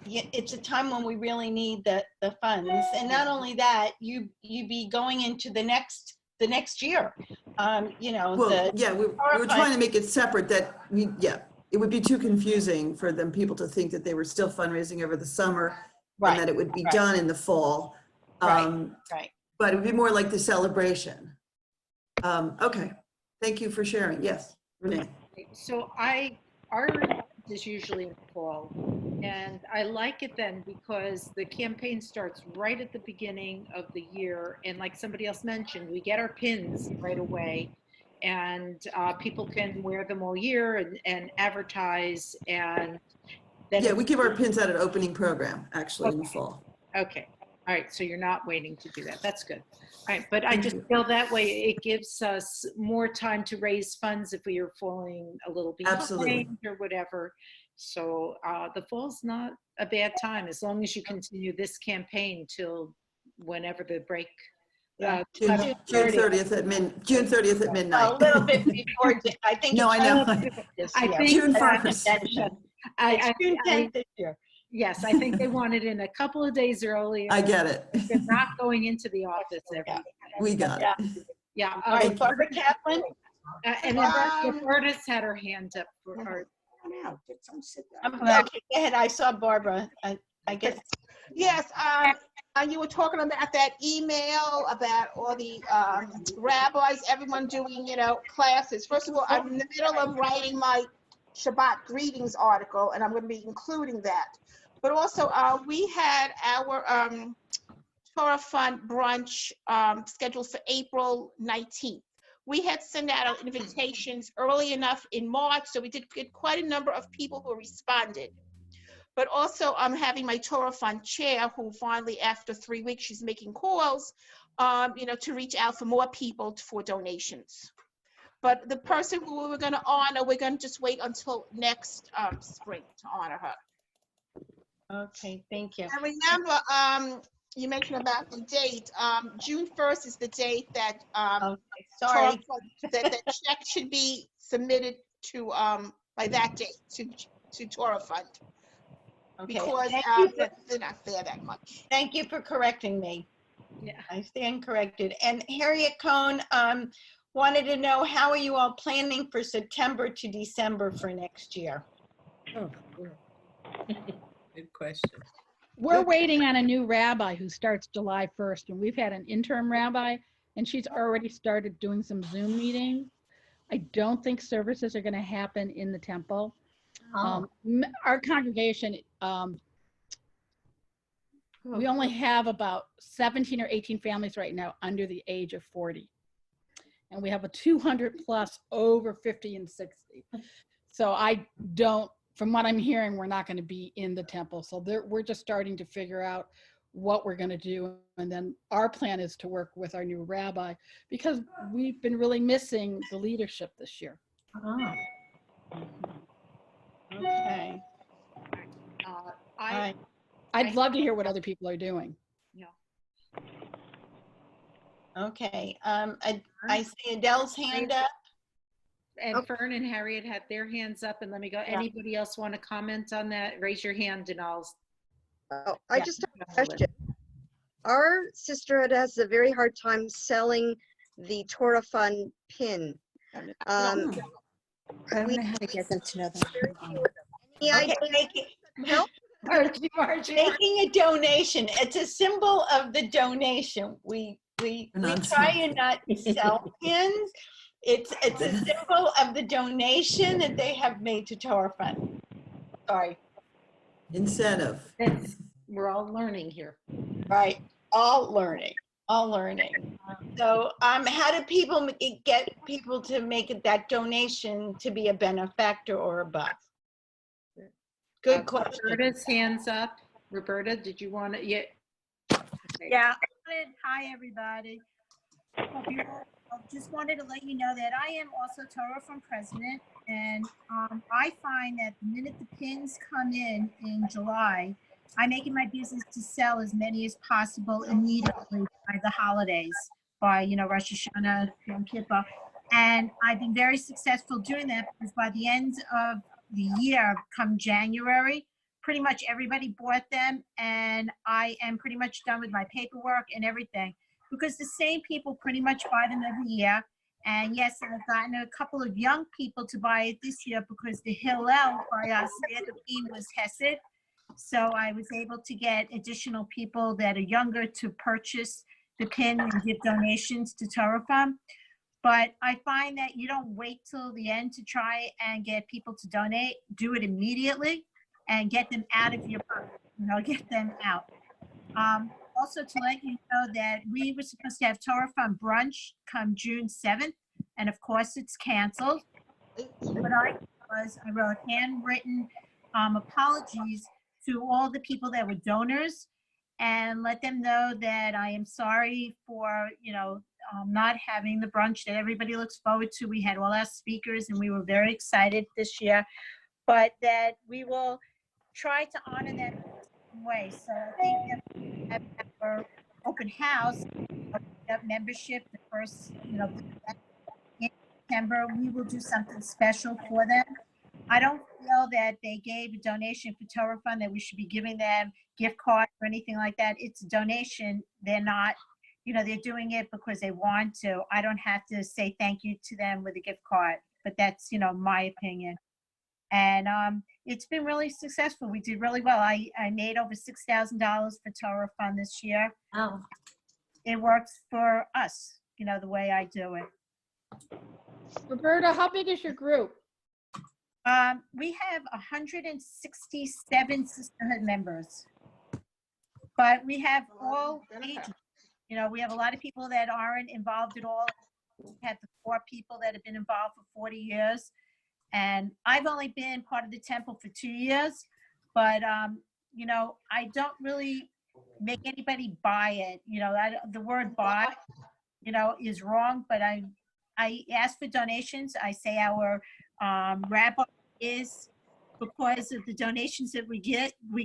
it's a time when we really need the funds. And not only that, you be going into the next year. You know, Well, yeah, we were trying to make it separate that it would be too confusing for them, people to think that they were still fundraising over the summer and that it would be done in the fall. Right. But it would be more like the celebration. Okay, thank you for sharing. Yes, Renee. So our is usually in the fall, and I like it then because the campaign starts right at the beginning of the year, and like somebody else mentioned, we get our pins right away, and people can wear them all year and advertise, and then Yeah, we give our pins out at opening program, actually, in the fall. Okay. All right. So you're not waiting to do that. That's good. All right. But I just feel that way it gives us more time to raise funds if we are falling a little behind Absolutely. or whatever. So the fall's not a bad time as long as you continue this campaign till whenever the break. June 30th at June 30th at midnight. A little bit before, I think. No, I know. I think June 1st. It's June 10th this year. Yes, I think they want it in a couple of days earlier. I get it. They're not going into the office every day. We got it. Yeah. All right, Barbara Kaplan. And then Roberta's had her hand up for her. Okay, go ahead. I saw Barbara. I guess. Yes, you were talking about that email about all the rabbis, everyone doing, classes. First of all, I'm in the middle of writing my Shabbat greetings article, and I'm going to be including that. But also, we had our Torah Fund brunch scheduled for April 19th. We had sent out our invitations early enough in March, so we did get quite a number of people who responded. But also, I'm having my Torah Fund chair, who finally, after 3 weeks, she's making calls, to reach out for more people for donations. But the person who we're going to honor, we're going to just wait until next spring to honor her. Okay, thank you. And remember, you mentioned about the date. June 1st is the date that sorry. that check should be submitted to by that date to Torah Fund. Okay. Because they're not there that much. Thank you for correcting me. Yeah, I stand corrected. And Harriett Cohen wanted to know, how are you all planning for September to December for next year? Oh, good question. We're waiting on a new rabbi who starts July 1st, and we've had an interim rabbi, and she's already started doing some Zoom meetings. I don't think services are going to happen in the temple. Our congregation, we only have about 17 or 18 families right now under the age of 40. And we have a 200 plus over 50 and 60. So from what I'm hearing, we're not going to be in the temple. So we're just starting to figure out what we're going to do. And then our plan is to work with our new rabbi, because we've been really missing the leadership this year. Okay. I'd love to hear what other people are doing. Yeah. Okay. I see Adele's hand up. And Fern and Harriet had their hands up, and let me go. Yeah. Anybody else want to comment on that? Raise your hand and I'll. I just have a question. Our sisterhood has a very hard time selling the Torah Fund pin. I don't know how to get them to know that. Any idea? Help? Making a donation. It's a symbol of the donation. We try and not sell pins. It's a symbol of the donation that they have made to Torah Fund. Sorry. Incentive. We're all learning here. Right. All learning. So how do people get people to make that donation to be a benefactor or above? Good question. Roberta's hands up. Roberta, did you want to? Yeah. Okay. Yeah. Hi, everybody. I just wanted to let you know that I am also Torah Fund president, and I find that the minute the pins come in July, I make it my business to sell as many as possible immediately by the holidays, by Rosh Hashanah, Yom Kippur, and I've been very successful doing that, because by the end of the year, come January, pretty much everybody bought them, and I am pretty much done with my paperwork and everything, because the same people pretty much buy them every year, And yes, I've gotten a couple of young people to buy it this year because the Hillel by us, their theme was Hesed. So I was able to get additional people that are younger to purchase the pin and give donations to Torah Fund. But I find that you don't wait till the end to try and get people to donate. Do it immediately and get them out of your purse, get them out. Also to let you know that we were supposed to have Torah Fund brunch come June 7th, and of course it's canceled. What I did was I wrote handwritten apologies to all the people that were donors and let them know that I am sorry for, not having the brunch that everybody looks forward to. We had all our speakers and we were very excited this year, but that we will try to honor them in some way. So I think that we have our open house, membership, the first, in September, we will do something special for them. I don't feel that they gave a donation for Torah Fund that we should be giving them gift cards or anything like that. It's a donation. They're not, they're doing it because they want to. I don't have to say thank you to them with a gift card, but that's, my opinion. And it's been really successful. We did really well. I made over $6,000 for Torah Fund this year. Oh. It works for us, the way I do it. Roberta, how big is your group? We have 167 sisterhood members, but we have all ages. We have a lot of people that aren't involved at all. We have the 4 people that have been involved for 40 years. And I've only been part of the temple for 2 years, but, I don't really make anybody buy it. The word buy, is wrong, but I ask for donations. I say our rabbi is, because of the donations that we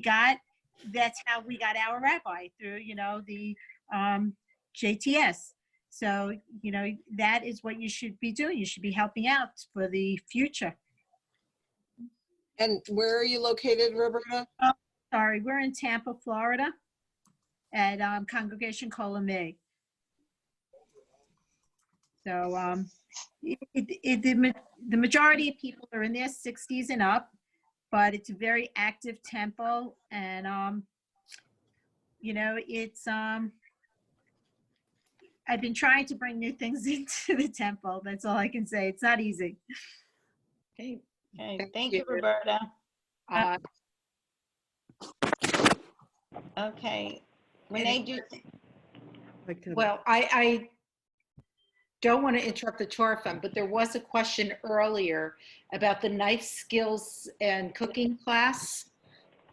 got, that's how we got our rabbi through, the JTS. So, that is what you should be doing. You should be helping out for the future. And where are you located, Roberta? Oh, sorry, we're in Tampa, Florida at Congregation Column A. So the majority of people are in their 60s and up, but it's a very active temple. And, it's, I've been trying to bring new things into the temple. That's all I can say. It's not easy. Okay. Thank you, Roberta. Okay. Renee, do you think? Well, I don't want to interrupt the Torah Fund, but there was a question earlier about the knife skills and cooking class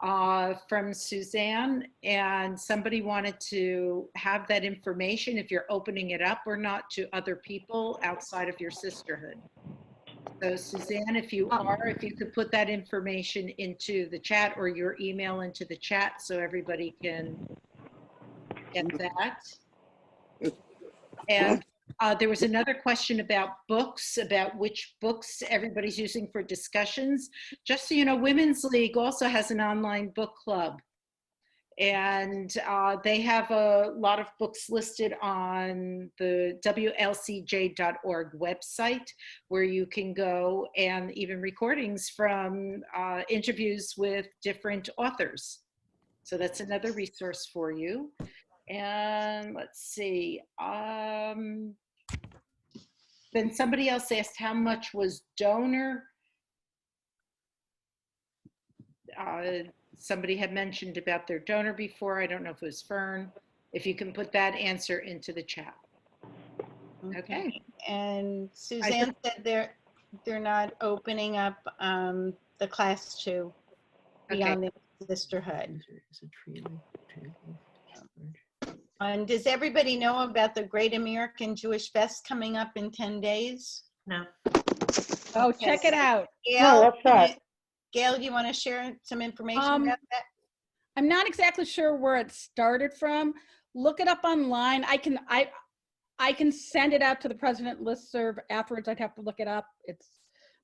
from Suzanne, and somebody wanted to have that information if you're opening it up or not to other people outside of your sisterhood. So Suzanne, if you could put that information into the chat or your email into the chat so everybody can get that. And there was another question about books, about which books everybody's using for discussions. Just so you know, Women's League also has an online book club. And they have a lot of books listed on the WLCJ.org website, where you can go, and even recordings from interviews with different authors. So that's another resource for you. And let's see. Then somebody else asked how much was donor. Somebody had mentioned about their donor before. I don't know if it was Fern. If you can put that answer into the chat. Okay. And Suzanne said they're not opening up the class to beyond the sisterhood. And does everybody know about the Great American Jewish Fest coming up in 10 days? No. Oh, check it out. Gail, what's that? Gail, you want to share some information about that? I'm not exactly sure where it started from. Look it up online. I can send it out to the president listserv afterwards. I'd have to look it up.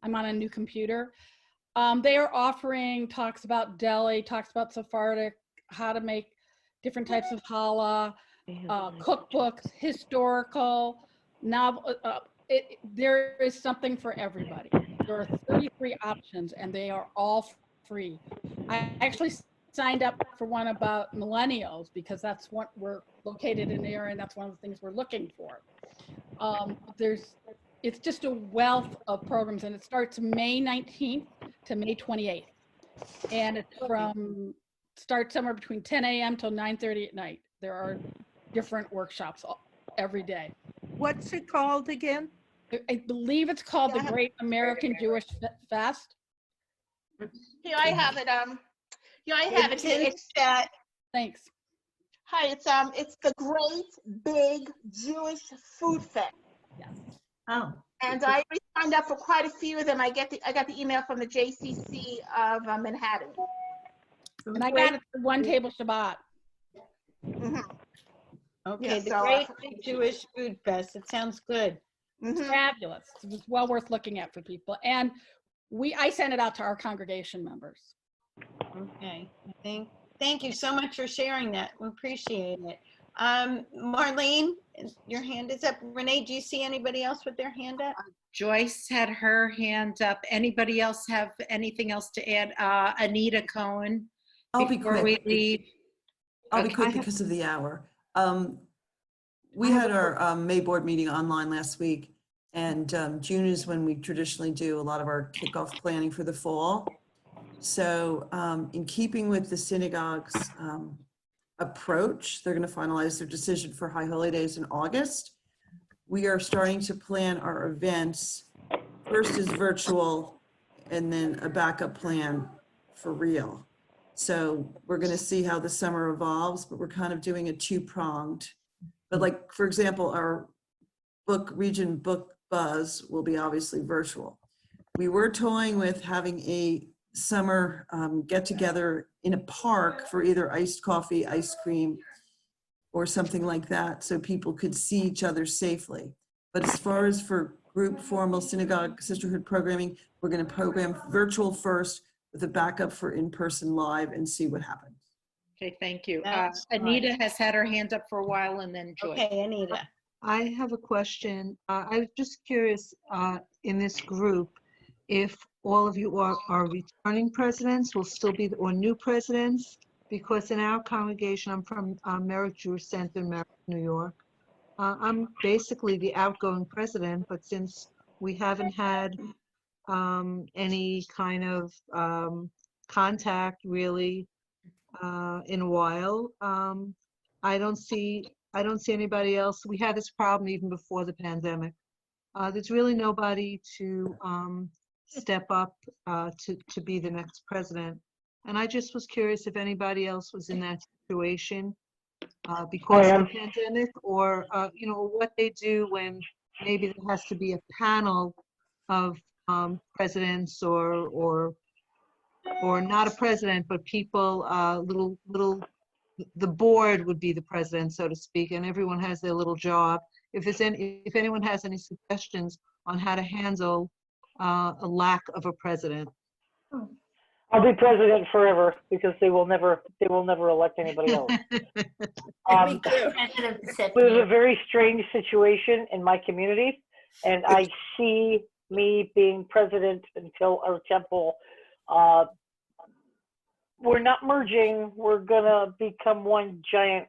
I'm on a new computer. They are offering talks about deli, talks about Sephardic, how to make different types of challah, cookbooks, historical, novel, there is something for everybody. There are 33 options and they are all free. I actually signed up for one about millennials because that's what we're located in there and that's one of the things we're looking for. It's just a wealth of programs and it starts May 19th to May 28th. And it's starts somewhere between 10 a.m. till 9:30 at night. There are different workshops every day. What's it called again? I believe it's called the Great American Jewish Fest. Here I have it. Here I have it. It's Thanks. Hi, it's the Great Big Jewish Food Fest. Yes. Oh. And I already signed up for quite a few of them. I got the email from the JCC of Manhattan. And I got it for One Table Shabbat. Mm-hmm. Okay, Yeah, the so, Great Big Jewish Food Fest. It sounds good. It's fabulous. It's well worth looking at for people. And I sent it out to our congregation members. Okay, thank you so much for sharing that. We appreciate it. Marlene, your hand is up. Renee, do you see anybody else with their hand up? Joyce had her hand up. Anybody else have anything else to add? Anita Cohen. I'll be before quick. we leave. I'll be Okay. quick because of the hour. We had our May board meeting online last week, and June is when we traditionally do a lot of our kickoff planning for the fall. So in keeping with the synagogue's approach, they're going to finalize their decision for High Holy Days in August. We are starting to plan our events. First is virtual, and then a backup plan for real. So we're going to see how the summer evolves, but we're kind of doing a two-pronged. But like, for example, our region book buzz will be obviously virtual. We were toying with having a summer get together in a park for either iced coffee, ice cream, or something like that, so people could see each other safely. But as far as for group formal synagogue sisterhood programming, we're going to program virtual first with a backup for in-person live and see what happens. Okay, thank you. Anita has had her hand up for a while, and then Joyce. Okay, Anita. I have a question. I was just curious in this group if all of you are returning presidents, will still be, or new presidents, because in our congregation, I'm from Merrick Jewish Center in Merrick, New York. I'm basically the outgoing president, but since we haven't had any kind of contact really in a while, I don't see anybody else. We had this problem even before the pandemic. There's really nobody to step up to be the next president. And I just was curious if anybody else was in that situation because of the pandemic, or you know, what they do when maybe there has to be a panel of presidents or not a president, but people, the board would be the president, so to speak, and everyone has their little job. If anyone has any suggestions on how to handle a lack of a president. I'll be president forever because they will never elect anybody else. It was a very strange situation in my community, and I see me being president until our temple. We're not merging. We're gonna become one giant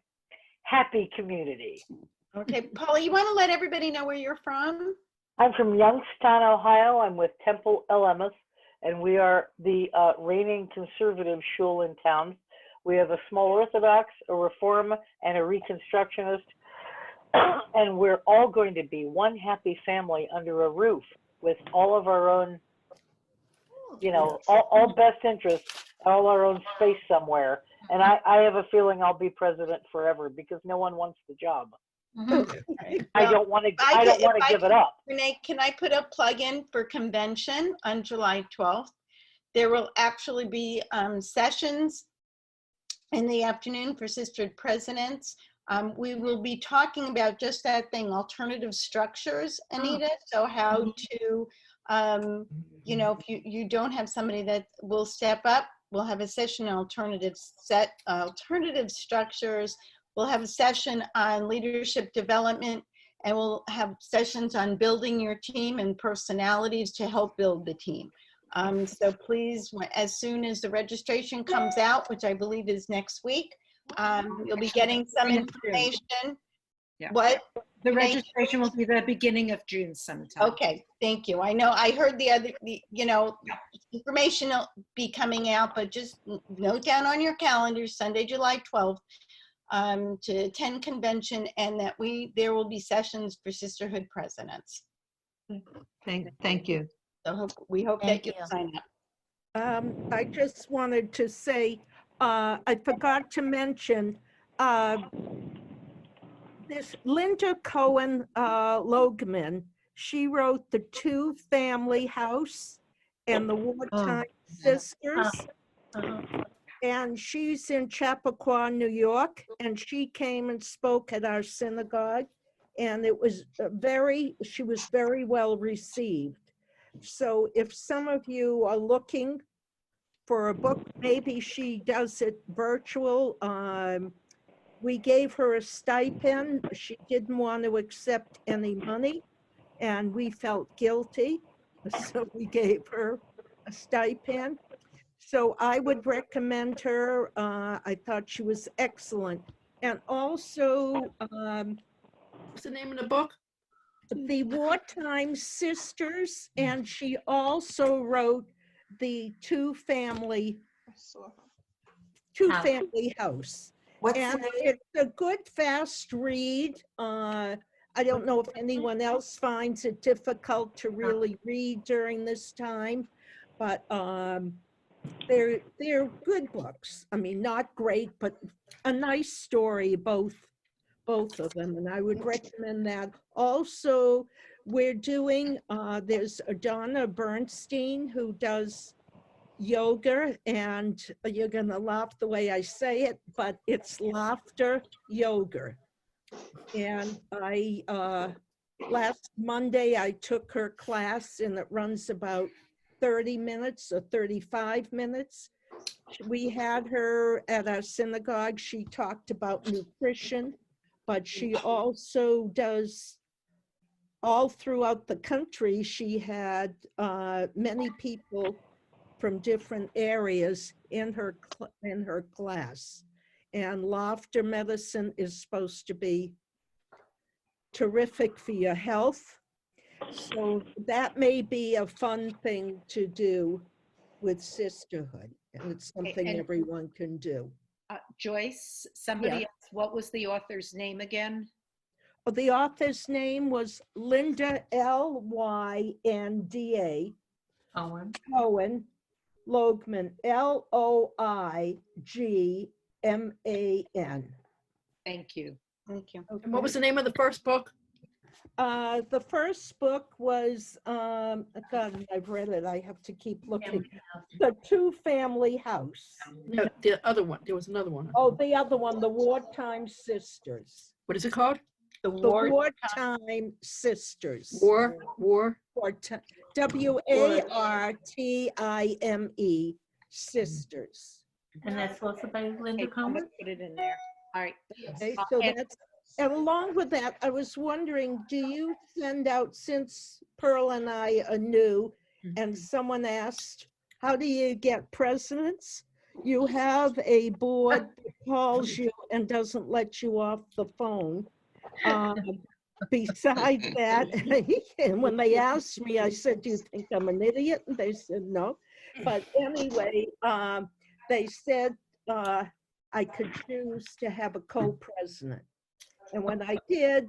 happy community. Okay, Paula, you want to let everybody know where you're from? I'm from Youngstown, Ohio. I'm with Temple LMS, and we are the reigning conservative shul in town. We have a small Orthodox, a Reform, and a Reconstructionist, and we're all going to be one happy family under a roof with all of our own, you know, all best interests, all our own space somewhere. And I have a feeling I'll be president forever because no one wants the job. I don't want to give it up. Renee, can I put a plug in for convention on July 12th? There will actually be sessions in the afternoon for Sisterhood Presidents. We will be talking about just that thing, alternative structures, Anita. So how to, you know, if you don't have somebody that will step up, we'll have a session on alternative structures. We'll have a session on leadership development and we'll have sessions on building your team and personalities to help build the team. So please, as soon as the registration comes out, which I believe is next week, you'll be getting some information. Yeah. What? The registration will be the beginning of June sometime. Okay, thank you. I know I heard information will be coming out, but just note down on your calendar, Sunday, July 12th, to attend convention, and that there will be sessions for Sisterhood presidents. Thank you. So we hope that you'll sign up. I just wanted to say, I forgot to mention, this Linda Cohen Logman, she wrote The Two Family House and The Wartime Sisters. And she's in Chappaqua, New York, and she came and spoke at our synagogue, and it was she was very well received. So if some of you are looking for a book, maybe she does it virtual. We gave her a stipend. She didn't want to accept any money, and we felt guilty, so we gave her a stipend. So I would recommend her. I thought she was excellent. And also, what's the name of the book? The Wartime Sisters, and she also wrote the Two Family House. And it's a good, fast read. I don't know if anyone else finds it difficult to really read during this time, but they're good books. I mean, not great, but a nice story, both of them, and I would recommend that. Also, we're doing, there's Donna Bernstein who does yoga, and you're gonna laugh the way I say it, but it's laughter yoga. And last Monday I took her class, and it runs about 30 minutes or 35 minutes. We had her at our synagogue. She talked about nutrition, but she also does all throughout the country. She had many people from different areas in her class. And laughter medicine is supposed to be terrific for your health. So that may be a fun thing to do with sisterhood, and it's something everyone can do. Joyce, somebody else, what was the author's name again? The author's name was Linda L-Y-N-D-A Cohen Logman, L-O-I-G-M-A-N. Thank you. Thank you. And what was the name of the first book? The first book was, God, I've read it. I have to keep looking. The Two Family House. No, the other one. There was another one. Oh, the other one, The Wartime Sisters. What is it called? The Wartime Sisters. W-A-R-T-I-M-E, Sisters. And that's also by Linda Cohen? Put it in there. All right. Okay, so that's, and along with that, I was wondering, do you send out, since Pearl and I are new, and someone asked, how do you get presidents? You have a board that calls you and doesn't let you off the phone. Besides that, and when they asked me, I said, do you think I'm an idiot? And they said, no. But anyway, they said I could choose to have a co-president. And when I did,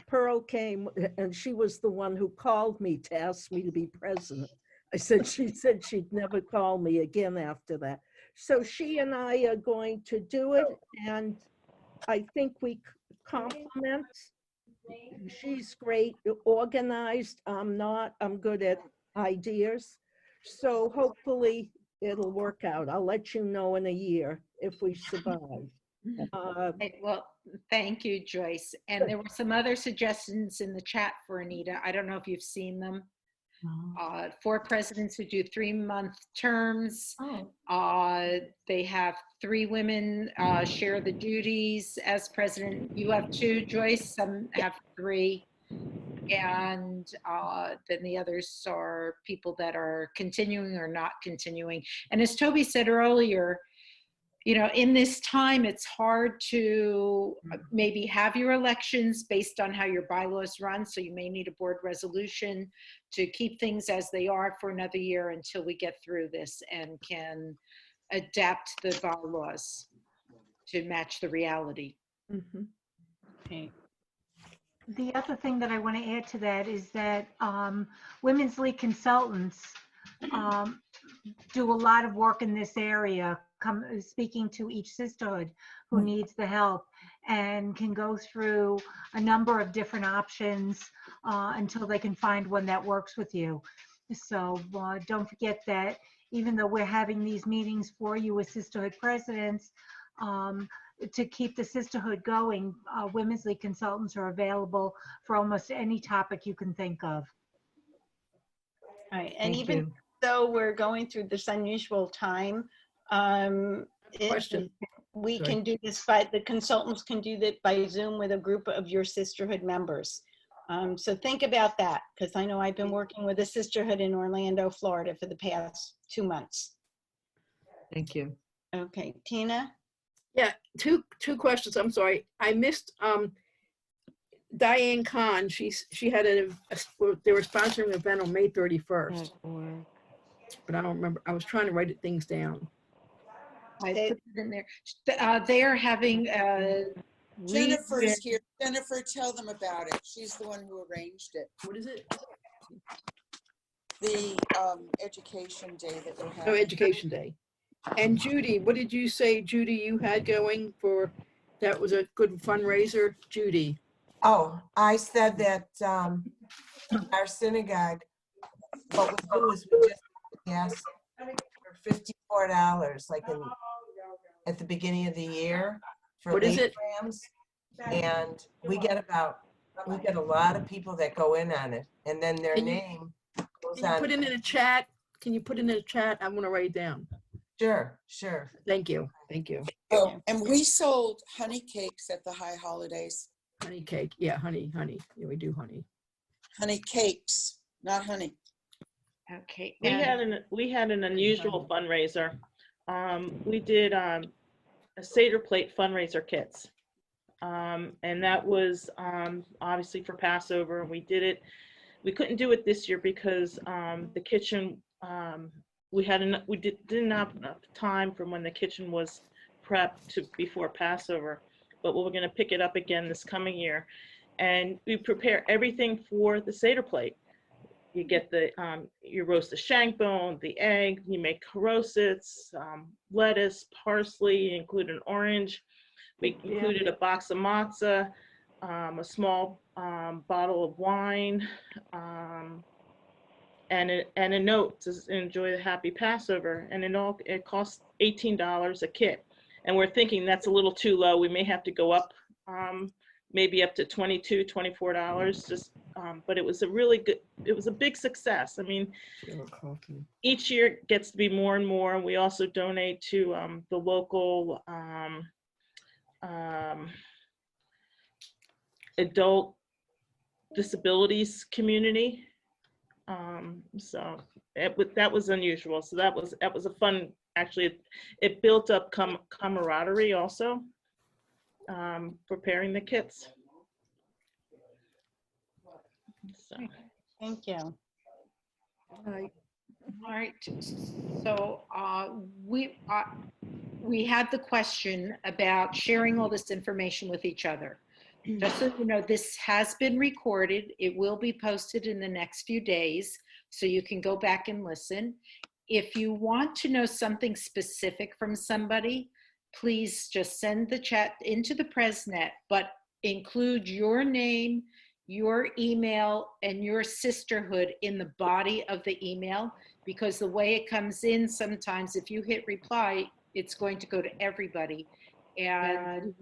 Pearl came, and she was the one who called me to ask me to be president. She said she'd never call me again after that. So she and I are going to do it, and I think we complement. She's great, organized. I'm not. I'm good at ideas. So hopefully it'll work out. I'll let you know in a year if we survive. Well, thank you, Joyce. And there were some other suggestions in the chat for Anita. I don't know if you've seen them. 4 presidents who do 3-month terms. They have 3 women share the duties as president. You have 2, Joyce. Some have 3. And then the others are people that are continuing or not continuing. And as Toby said earlier, you know, in this time, it's hard to maybe have your elections based on how your bylaws run. So you may need a board resolution to keep things as they are for another year until we get through this and can adapt the bylaws to match the reality. Okay. The other thing that I want to add to that is that Women's League consultants do a lot of work in this area, speaking to each sisterhood who needs the help, and can go through a number of different options until they can find one that works with you. So don't forget that even though we're having these meetings for you as sisterhood presidents, to keep the sisterhood going, Women's League consultants are available for almost any topic you can think of. All right, and Thank even you. though we're going through this unusual time, Question. we Sorry. can do this by, the consultants can do that by Zoom with a group of your sisterhood members. So think about that, because I know I've been working with a sisterhood in Orlando, Florida for the past 2 months. Thank you. Okay, Tina? Yeah, two questions. I'm sorry. I missed Diane Kahn. She had they were sponsoring an event on May 31st. But I don't remember. I was trying to write things down. I put it in there. They are having Jennifer's here. Jennifer, tell them about it. She's the one who arranged it. What is it? The education day that we're Oh, having. Education Day. And Judy, what did you say, Judy, you had going for, that was a good fundraiser? Judy. Oh, I said that our synagogue, what we do is we just ask for $54, like at the beginning of the year for What is it? programs, and we get a lot of people that go in on it, and then their name goes Can you on. put it in a chat? Can you put it in a chat? I'm gonna write it down. Sure. Thank you. Thank you. Oh, and we sold honey cakes at the high holidays. Honey cake. Yeah, honey. Yeah, we do honey. Honey cakes, not honey. Okay. We had an unusual fundraiser. We did a Seder plate fundraiser kits. And that was obviously for Passover. We did it. We couldn't do it this year because the kitchen, we didn't have enough time from when the kitchen was prepped to before Passover. But we're going to pick it up again this coming year. And we prepare everything for the Seder plate. You get you roast the shank bone, the egg, you make karosets, lettuce, parsley, you include an orange. We included a box of matzah, a small bottle of wine, and a note to enjoy the happy Passover. And it costs $18 a kit. And we're thinking that's a little too low. We may have to go up, maybe up to $22, $24. Just, but it was a really good. It was a big success. I mean, each year it gets to be more and more. We also donate to the local adult disabilities community. So that was unusual. So that was a fun. Actually, it built up camaraderie also. Preparing the kits. So. Thank you. All right. So we had the question about sharing all this information with each other. Just so you know, this has been recorded. It will be posted in the next few days, so you can go back and listen. If you want to know something specific from somebody, please just send the chat into the Presnet, but include your name, your email, and your sisterhood in the body of the email, because the way it comes in, sometimes if you hit reply, it's going to go to everybody. And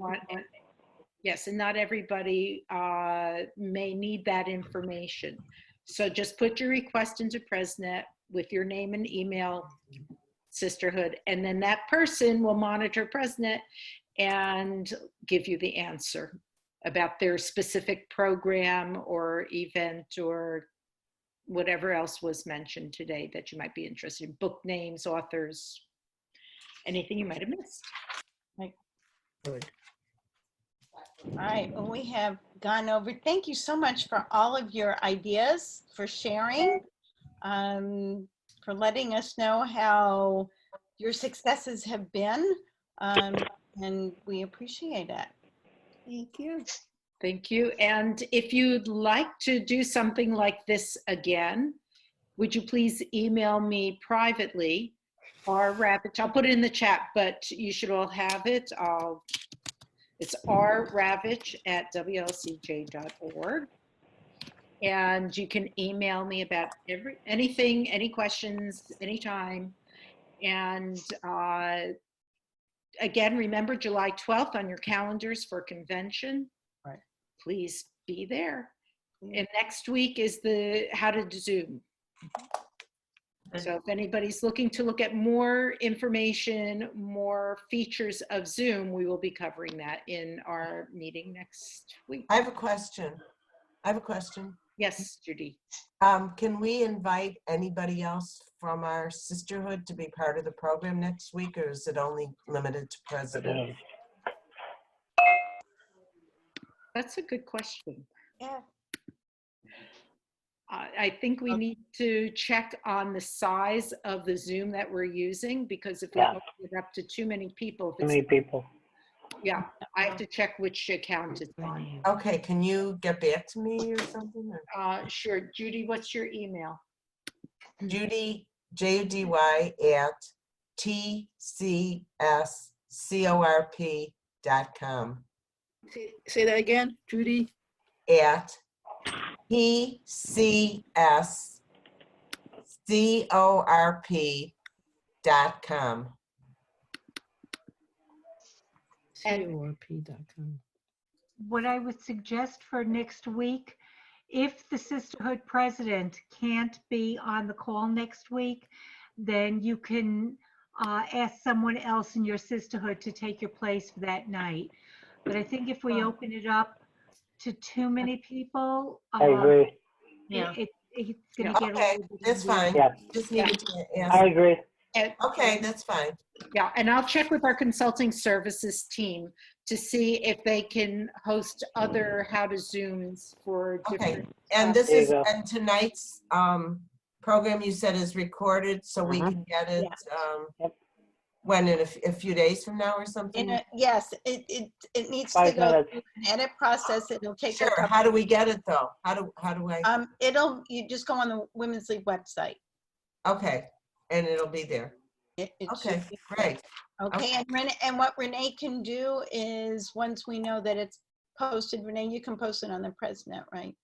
yes, and not everybody may need that information. So just put your request into Presnet with your name and email, sisterhood, and then that person will monitor Presnet and give you the answer about their specific program or event or whatever else was mentioned today that you might be interested in, book names, authors, anything you might have missed. Good. All right, well, we have gone over. Thank you so much for all of your ideas, for sharing, for letting us know how your successes have been, and we appreciate it. Thank you. Thank you. And if you'd like to do something like this again, would you please email me privately, rravich, I'll put it in the chat, but you should all have it. It's rravich@wlcj.org. And you can email me about anything, any questions, anytime. And again, remember July 12th on your calendars for convention. Right. Please be there. And next week is the how to Zoom. So if anybody's looking to look at more information, more features of Zoom, we will be covering that in our meeting next week. I have a question. Yes, Judy. Can we invite anybody else from our sisterhood to be part of the program next week, or is it only limited to presidents? That's a good question. Yeah. I think we need to check on the size of the Zoom that we're using, because if we open it up to too many people, yeah, I have to check which account it's on. Okay, can you get back to me or something? Or? Sure. Judy, what's your email? Judy, Judy at tcscorp.com. Say that again, Judy. At tcscorp.com. CORP.com. What I would suggest for next week, if the sisterhood president can't be on the call next week, then you can ask someone else in your sisterhood to take your place for that night. But I think if we open it up to too many people, I agree. It's going to get okay. That's fine. Yeah. Just needed to ask. I agree. Okay, that's fine. Yeah, and I'll check with our consulting services team to see if they can host other how to Zooms for different. Okay, and this is and tonight's program you said is recorded, so we can get it when in a few days from now or something. Yes, it needs to go through an edit process. It'll take. Sure. How do we get it though? How do I? You just go on the Women's League website. Okay, and it'll be there. Okay, great. Okay, and what Renee can do is once we know that it's posted, Renee, you can post it on the President, right?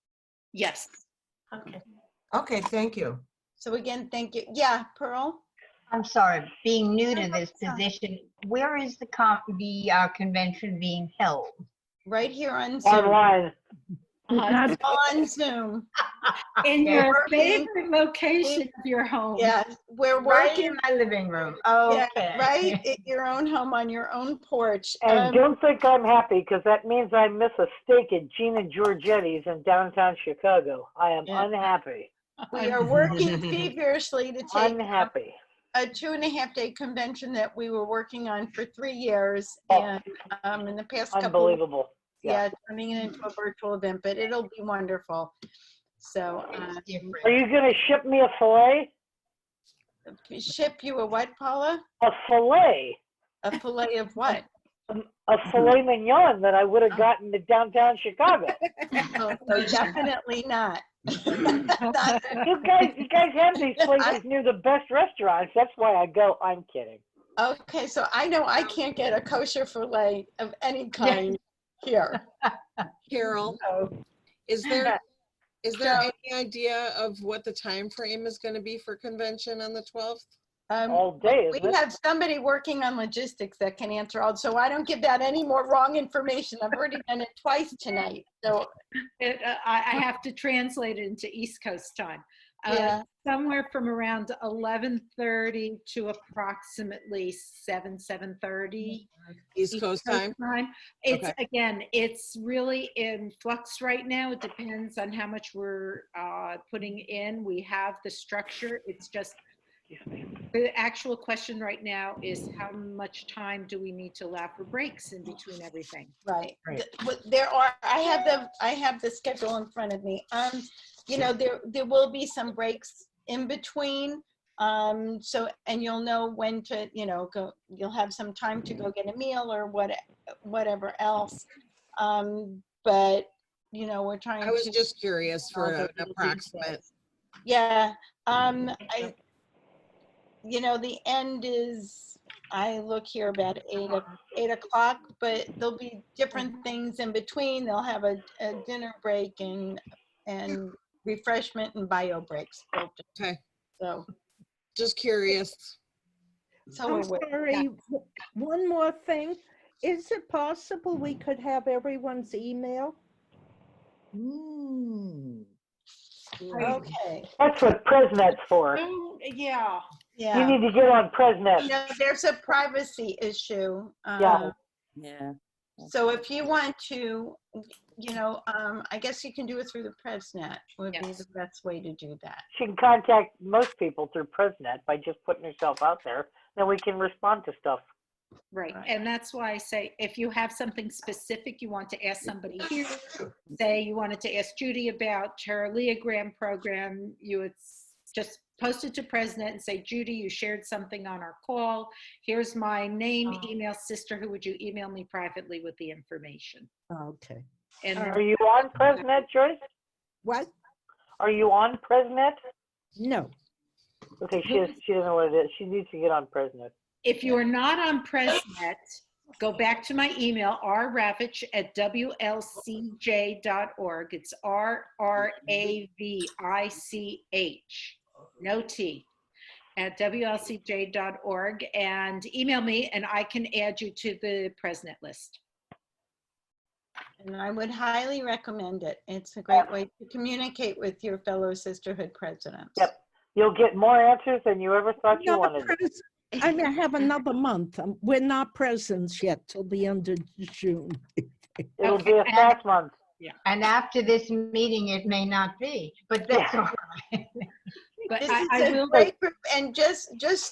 Yes. Okay. Okay, thank you. So again, thank you. Yeah, Pearl? I'm sorry, being new to this position, where is the convention being held? Right here on Zoom. Online. On Zoom. In your favorite location of your home. Yeah, we're Right working in my living room. Okay. Yeah, right at your own home on your own porch. And don't think I'm happy, because that means I miss a steak at Gina Giorgetti's in downtown Chicago. I am unhappy. We are working feverishly to take unhappy. A 2.5-day convention that we were working on for 3 years, and in the past couple. Unbelievable. Yeah, turning it into a virtual event, but it'll be wonderful. So, are you going to ship me a fillet? Ship you a what, Paula? A fillet. A fillet of what? A filet mignon that I would have gotten to downtown Chicago. So definitely not. You guys have these places near the best restaurants. That's why I go. I'm kidding. Okay, so I know I can't get a kosher fillet of any kind here. Carol, is there any idea of what the time frame is going to be for convention on the 12th? All day. We have somebody working on logistics that can answer all, so I don't give out any more wrong information. I've already done it twice tonight. So I have to translate it into East Coast time. Yeah. Somewhere from around 11:30 to approximately 7:30. East Coast time? It's, Okay. again, it's really in flux right now. It depends on how much we're putting in. We have the structure. It's just, the actual question right now is how much time do we need to allow for breaks in between everything? Right. I have the schedule in front of me. You know, there will be some breaks in between. So, and you'll know when to, you know, go, you'll have some time to go get a meal or whatever else. But, you know, we're trying to. I was just curious for an approximate. Yeah. You know, the end is, I look here about 8 o'clock, but there'll be different things in between. They'll have a dinner break and refreshment and bio breaks. Okay. So. Just curious. So I'm sorry, one more thing. Is it possible we could have everyone's email? Okay. That's what Presnet's for. Yeah. Yeah. You need to get on Presnet. You know, there's a privacy issue. Yeah. Yeah. So if you want to, you know, I guess you can do it through the Presnet would be the best way to do that. She can contact most people through Presnet by just putting herself out there. Then we can respond to stuff. Right. And that's why I say, if you have something specific you want to ask somebody here, say you wanted to ask Judy about her Leogram program, you would just post it to Presnet and say, Judy, you shared something on our call. Here's my name, email, sisterhood. Would you email me privately with the information? Okay. And Are you on Presnet, Joyce? What? Are you on Presnet? No. Okay, she doesn't know what it is. She needs to get on Presnet. if you are not on Presnet, go back to my email, rravich@wlcj.org. It's RRAVICH, no T, at wlcj.org, and email me and I can add you to the Presnet list. And I would highly recommend it. It's a great way to communicate with your fellow sisterhood presidents. Yep. You'll get more answers than you ever thought you wanted. I mean, I have another month. We're not presidents yet till the end of June. It'll be a fast month. Yeah. And after this meeting, it may not be, but that's all right. But This I is a will. great group, and just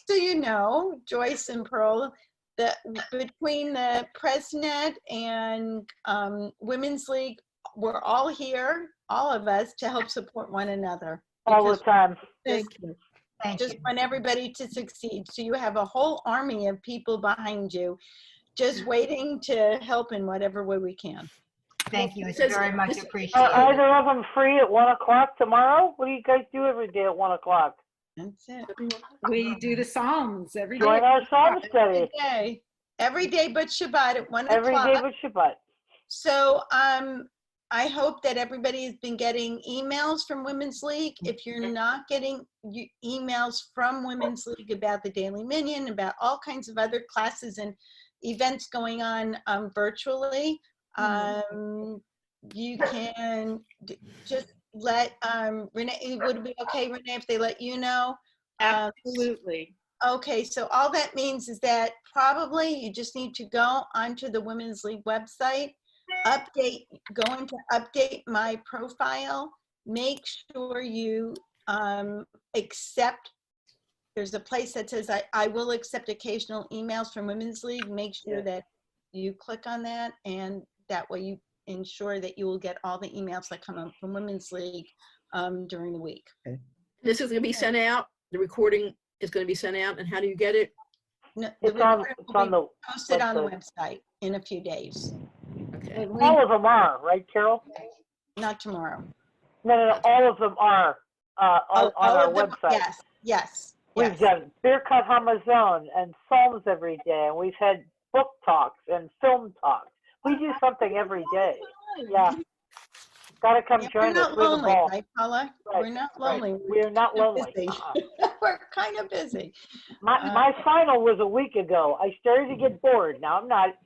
so you know, Joyce and Pearl, that between the Presnet and Women's League, we're all here, all of us, to help support one another. All the time. Thank you. Just want everybody to succeed. So you have a whole army of people behind you, just waiting to help in whatever way we can. Thank you. It's very much appreciated. Are either of them free at 1 o'clock tomorrow? What do you guys do every day at 1 o'clock? That's it. We do the Psalms every day. Join our Psalm study. Every day but Shabbat at 1 Every o'clock. day but Shabbat. So I hope that everybody has been getting emails from Women's League. If you're not getting emails from Women's League about the Daily Minion, about all kinds of other classes and events going on virtually, you can just let Renee, would it be okay, Renee, if they let you know? Absolutely. Okay, so all that means is that probably you just need to go onto the Women's League website, go into update my profile, make sure you accept, there's a place that says I will accept occasional emails from Women's League. Make sure that you click on that, and that way you ensure that you will get all the emails that come up from Women's League during the week. Okay. This is going to be sent out. The recording is going to be sent out. And how do you get it? No, It's on the posted on the website in a few days. Okay. All of them are, right, Carol? Not tomorrow. No, all of them are on our website. Yes. We've done Birkat Hamazon and Psalms every day, and we've had book talks and film talks. We do something every day. Yeah. Gotta come join us. We're not lonely, right, Paula? Right, We're not lonely. right. We're not lonely. We're kind of busy. My final was a week ago. I started to get bored. Now I'm not.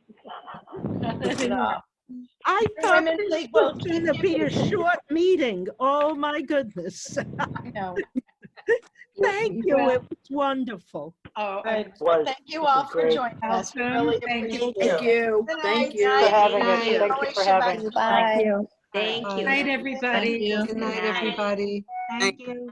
No. I thought Women's this League will was keep going to you be a busy. short meeting. Oh, my goodness. I know. Thank you. It was wonderful. Oh, It well, was. thank you This all is for great. joining us. We really appreciate Thank it. you. Good Thank night. you. Thanks for having us. Night. Thank you for having us. Bye. Thank you. Bye. Good night, everybody. Good night, everybody. Thank you.